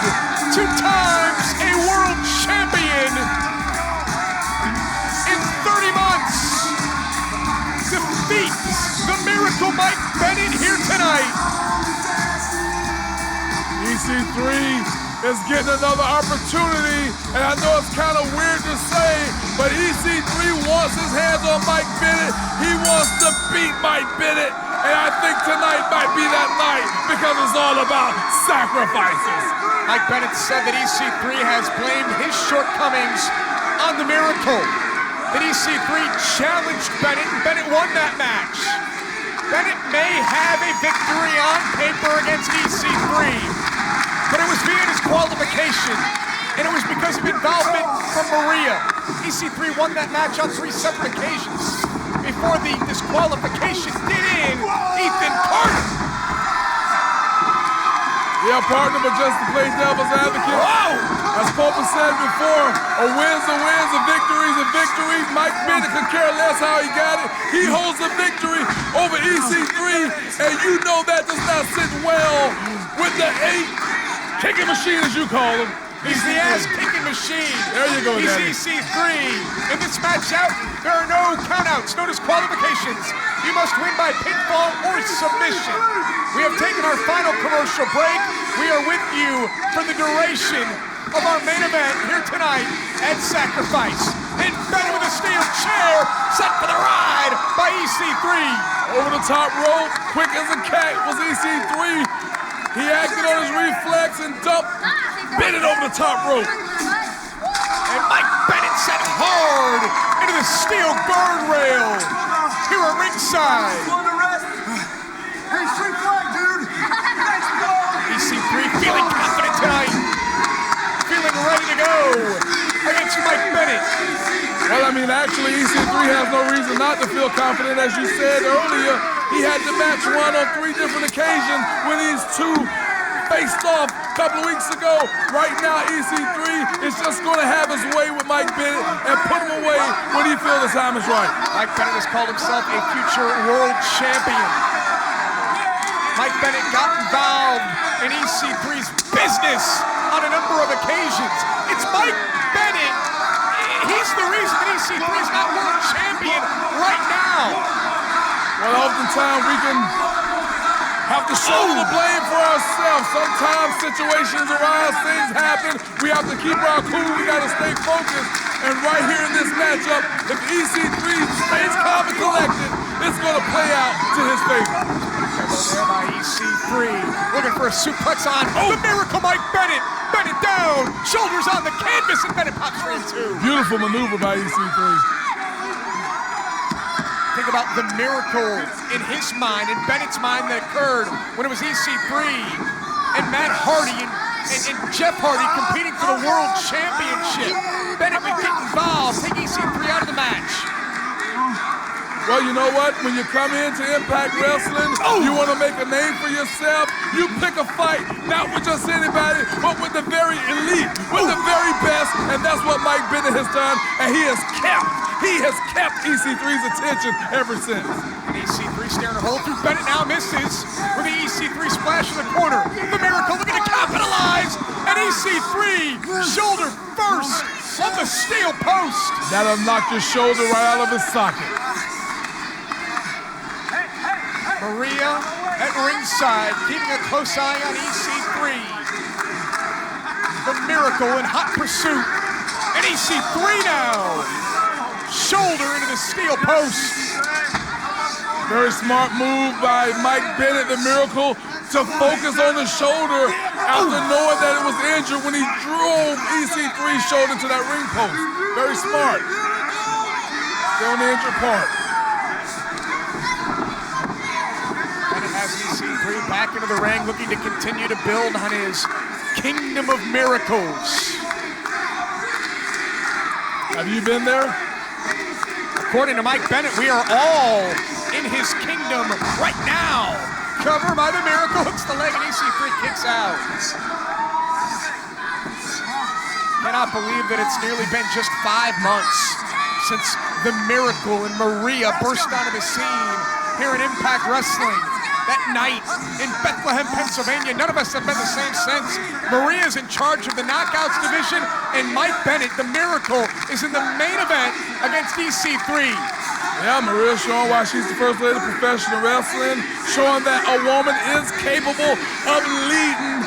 Speaker 1: 2 times a world champion in 30 months, defeat the Miracle Mike Bennett here tonight?
Speaker 5: EC3 is getting another opportunity, and I know it's kind of weird to say, but EC3 wants his hands on Mike Bennett. He wants to beat Mike Bennett, and I think tonight might be that night because it's all about sacrifices.
Speaker 1: Mike Bennett said that EC3 has blamed his shortcomings on the Miracle. That EC3 challenged Bennett, and Bennett won that match. Bennett may have a victory on paper against EC3, but it was via disqualification, and it was because of involvement from Maria. EC3 won that match on 3 separate occasions before the disqualification did in Ethan Carter.
Speaker 5: Yeah, partner, but just to play devil's advocate.
Speaker 1: Whoa!
Speaker 5: As Popa said before, a win's a win's, a victory's a victory. Mike Bennett could care less how he got it. He holds a victory over EC3, and you know that does not sit well with the 8 kicking machine, as you call him.
Speaker 1: He's the ass-kicking machine.
Speaker 5: There you go,
Speaker 1: He's
Speaker 5: Daddy.
Speaker 1: EC3. In this match out, there are no countouts, no disqualifications. You must win by pinfall or submission. We have taken our final commercial break. We are with you for the duration of our main event here tonight at Sacrifice. And Bennett with a steel chair set for the ride by EC3.
Speaker 5: Over the top rope, quick as a cat was EC3. He acted on his reflex and dumped Bennett over the top rope.
Speaker 1: And Mike Bennett set hard into the steel guardrail here at ringside.
Speaker 11: Hey, street flag, dude!
Speaker 1: EC3 feeling confident tonight. Feeling ready to go against Mike Bennett.
Speaker 5: Well, I mean, actually, EC3 has no reason not to feel confident. As you said earlier, he had the match won on 3 different occasions when these two faced off a couple of weeks ago. Right now, EC3 is just going to have his way with Mike Bennett and put him away when he feels the time is right.
Speaker 1: Mike Bennett has called himself a future world champion. Mike Bennett got involved in EC3's business on a number of occasions. It's Mike Bennett. He's the reason that EC3 is not world champion right now.
Speaker 5: Well, oftentimes we can have to shoulder the blame for ourselves. Sometimes situations arise, things happen. We have to keep our cool. We got to stay focused. And right here in this matchup, if EC3 stays calm and collected, it's going to play out to his favor.
Speaker 1: There by EC3, looking for a suplex on the Miracle Mike Bennett. Bennett down, shoulders on the canvas, and Bennett pops right into.
Speaker 5: Beautiful maneuver by EC3.
Speaker 1: Think about the miracle in his mind, in Bennett's mind, that occurred when it was EC3 and Matt Hardy and Jeff Hardy competing for the World Championship. Bennett would get involved, take EC3 out of the match.
Speaker 5: Well, you know what? When you come into Impact Wrestling, you want to make a name for yourself. You pick a fight, not with just anybody, but with the very elite, with the very best, and that's what Mike Bennett has done, and he has kept EC3's attention ever since.
Speaker 1: And EC3 staring a hole through Bennett, now misses with the EC3 splash in the corner. The Miracle looking to capitalize, and EC3 shoulder first on the steel post.
Speaker 5: That'll knock your shoulder right out of his socket.
Speaker 1: Maria at ringside, keeping a close eye on EC3. The Miracle in hot pursuit. And EC3 now. Shoulder into the steel post.
Speaker 5: Very smart move by Mike Bennett, the Miracle, to focus on the shoulder after knowing that it was injured when he drove EC3's shoulder to that ring post. Very smart. Stay on the injured part.
Speaker 1: Has EC3 back into the ring, looking to continue to build on his kingdom of miracles.
Speaker 5: Have you been there?
Speaker 1: According to Mike Bennett, we are all in his kingdom right now. Cover by the Miracle, hooks the leg, and EC3 kicks out. Cannot believe that it's nearly been just 5 months since the Miracle and Maria burst onto the scene here in Impact Wrestling. That night in Bethlehem, Pennsylvania, none of us have been the same since. Maria's in charge of the Knockouts division, and Mike Bennett, the Miracle, is in the main event against EC3.
Speaker 5: Yeah, Maria's showing why she's the first lady of professional wrestling, showing that a woman is capable of leading,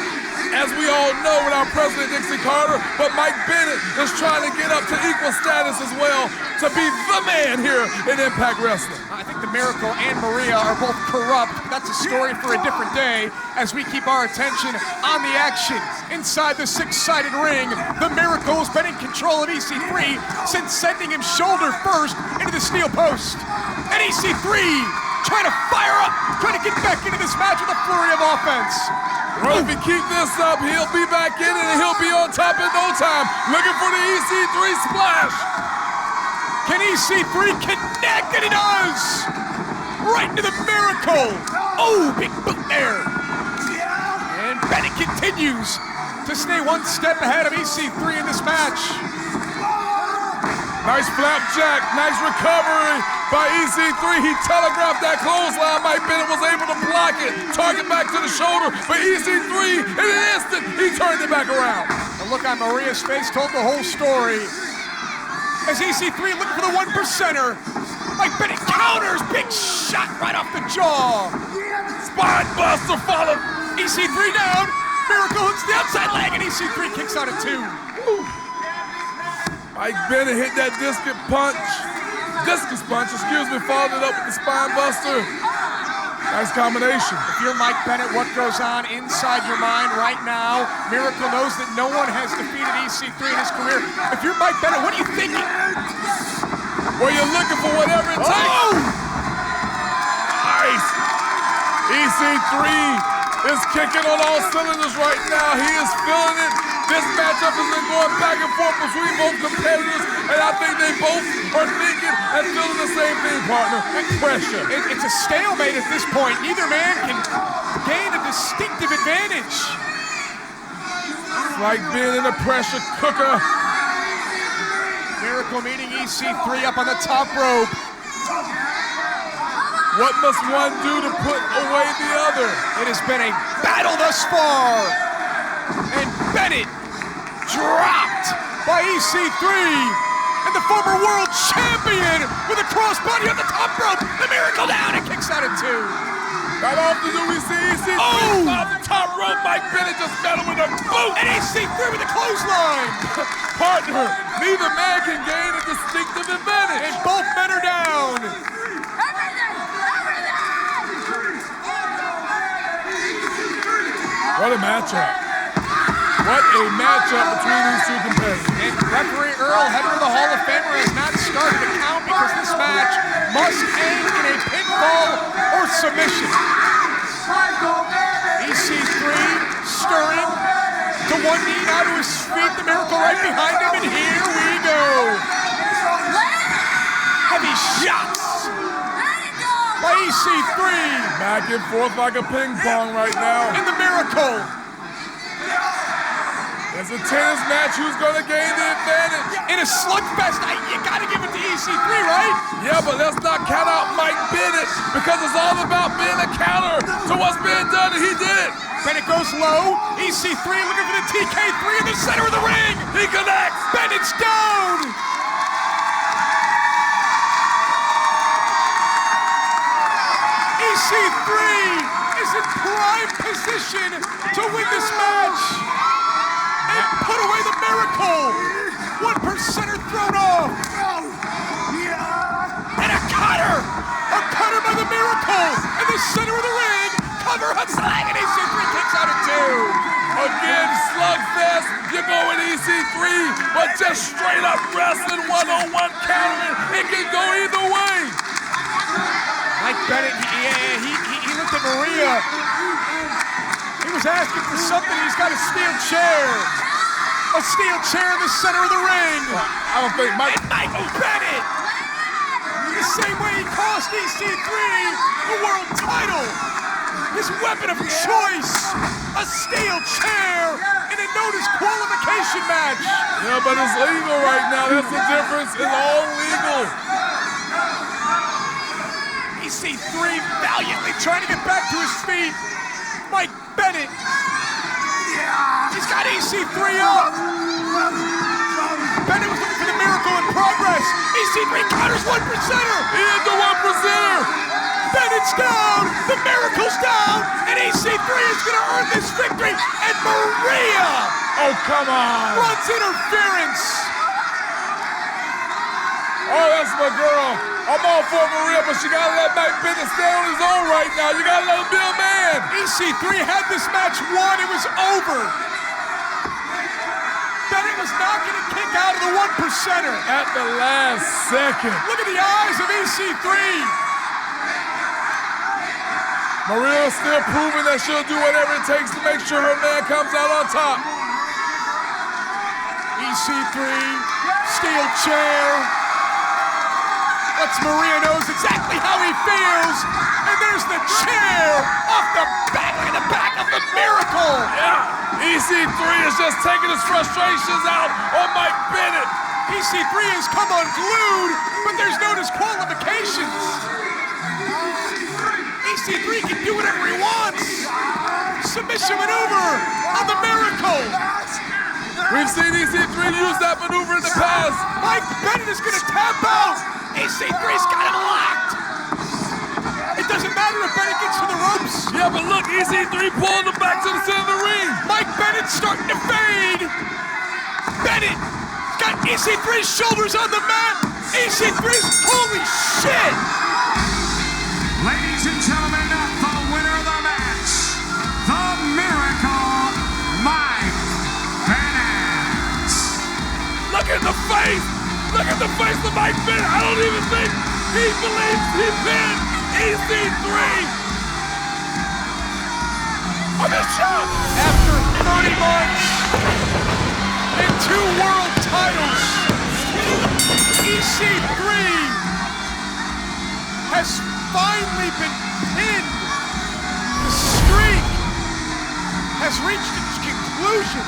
Speaker 5: as we all know, with our president, Dixie Carter, but Mike Bennett is trying to get up to equal status as well to be the man here in Impact Wrestling.
Speaker 1: I think the Miracle and Maria are both corrupt. That's a story for a different day as we keep our attention on the action inside the 6-sided ring. The Miracle's been in control of EC3 since sending him shoulder first into the steel post. And EC3 trying to fire up, trying to get back into this match with a flurry of offense.
Speaker 5: Well, if he keeps this up, he'll be back in it and he'll be on top in no time. Looking for the EC3 splash.
Speaker 1: Can EC3 connect? And he does! Right into the Miracle. Oh, big boot there. And Bennett continues to stay one step ahead of EC3 in this match.
Speaker 5: Nice flapjack, nice recovery by EC3. He telegraphed that clothesline. Mike Bennett was able to block it. Target back to the shoulder, but EC3, in an instant, he turned it back around.
Speaker 1: The look on Maria's face told the whole story. As EC3 looking for the 1%er. Mike Bennett counters, big shot right off the jaw.
Speaker 5: Spine buster followed.
Speaker 1: EC3 down, Miracle hooks the outside leg, and EC3 kicks out at 2.
Speaker 5: Mike Bennett hit that discus punch. discus punch, followed it up with the spine buster. Nice combination.
Speaker 1: If you're Mike Bennett, what goes on inside your mind right now? Miracle knows that no one has defeated EC3 in his career. If you're Mike Bennett, what are you thinking?
Speaker 5: Well, you're looking for whatever it takes.
Speaker 1: Oh!
Speaker 5: Nice. EC3 is kicking on all cylinders right now. He is feeling it. This matchup has been going back and forth between both competitors, and I think they both are thinking and feeling the same thing, partner. Pressure.
Speaker 1: It's a stalemate at this point. Neither man can gain a distinctive advantage.
Speaker 5: It's like being in a pressure cooker.
Speaker 1: Miracle meeting EC3 up on the top rope.
Speaker 5: What must one do to put away the other?
Speaker 1: It has been a battle thus far. And Bennett dropped by EC3. And the former world champion with a crossbody on the top rope. The Miracle down and kicks out at 2.
Speaker 5: Not often do we see EC3 off the top rope. Mike Bennett just met him with a boot.
Speaker 1: And EC3 with a clothesline.
Speaker 5: Partner, neither man can gain a distinctive advantage.
Speaker 1: And both men are down.
Speaker 5: What a matchup. What a matchup between these two competitors.
Speaker 1: And referee Earl, head of the Hall of Famer, has not started the count because this match must end in a pinfall or submission. EC3 stirring to one knee, now to his feet, the Miracle right behind him, and here we go. Heavy shots by EC3.
Speaker 5: Back and forth like a ping pong right now.
Speaker 1: And the Miracle.
Speaker 5: It's a tennis match. Who's going to gain the advantage?
Speaker 1: In a slugfest, you got to give it to EC3, right?
Speaker 5: Yeah, but let's not count out Mike Bennett because it's all about being a counter to what's being done, and he did it.
Speaker 1: Bennett goes low. EC3 looking for the TK3 in the center of the ring.
Speaker 5: He connects.
Speaker 1: Bennett's down. EC3 is in prime position to win this match and put away the Miracle. 1%er thrown off. And a cutter by the Miracle in the center of the ring. Cover a slang, and EC3 kicks out at 2.
Speaker 5: Again, slugfest. You go with EC3, but just straight up wrestling, one-on-one countering. It can go either way.
Speaker 1: Mike Bennett, he looked at Maria. He was asking for something. He's got a steel chair. A steel chair in the center of the ring.
Speaker 5: I don't think Mike
Speaker 1: Bennett, the same way he cost EC3 the world title. His weapon of choice, a steel chair in a no disqualification match.
Speaker 5: Yeah, but it's legal right now. That's the difference. It's all legal.
Speaker 1: EC3 valiantly trying to get back to his feet. Mike Bennett. He's got EC3 up. Bennett was looking for the Miracle in progress. EC3 counters 1%er.
Speaker 5: He is the 1%er.
Speaker 1: Bennett's down. The Miracle's down. And EC3 is going to earn this victory. And Maria.
Speaker 5: Oh, come on.
Speaker 1: Runs interference.
Speaker 5: Oh, that's my girl. I'm all for Maria, but you gotta let Mike Bennett stay on his own right now. You gotta let him be a man.
Speaker 1: EC3 had this match won. It was over. Bennett was not gonna kick out of the 1%er.
Speaker 5: At the last second.
Speaker 1: Look at the eyes of EC3.
Speaker 5: Maria's still proving that she'll do whatever it takes to make sure her man comes out on top.
Speaker 1: EC3, steel chair. Lets Maria knows exactly how he feels. And there's the chair off the back of the Miracle.
Speaker 5: Yeah, EC3 is just taking his frustrations out on Mike Bennett.
Speaker 1: EC3 has come unglued, but there's no disqualifications. EC3 can do whatever he wants. Submission maneuver on the Miracle.
Speaker 5: We've seen EC3 use that maneuver in the past.
Speaker 1: Mike Bennett is going to tap out. EC3's got him locked. It doesn't matter if Bennett gets to the ropes.
Speaker 5: Yeah, but look, EC3 pulling him back to the center of the ring.
Speaker 1: Mike Bennett's starting to fade. Bennett got EC3's shoulders on the mat. EC3's, holy shit!
Speaker 4: Ladies and gentlemen, the winner of the match, the Miracle, Mike Bennett.
Speaker 5: Look at the face! Look at the face of Mike Bennett! I don't even think he believes he pinned EC3! I'm in shock!
Speaker 1: After 30 months and 2 world titles, EC3 has finally been pinned. The streak has reached its conclusion.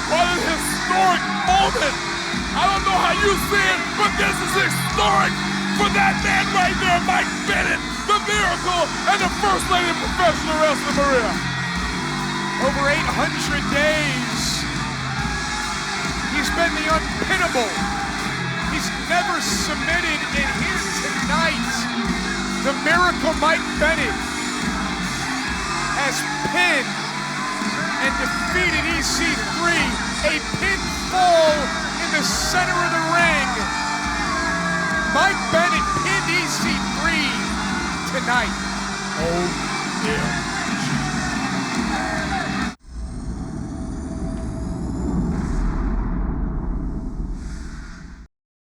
Speaker 5: What an historic moment! I don't know how you see it, but this is historic for that man right there, Mike Bennett, the Miracle, and the First Lady of Professional Wrestling, Maria.
Speaker 1: Over 800 days, he's been the unpinnable. He's never submitted, and here tonight, the Miracle Mike Bennett has pinned and defeated EC3, a pinfall in the center of the ring. Mike Bennett pinned EC3 tonight.
Speaker 5: Oh, yeah.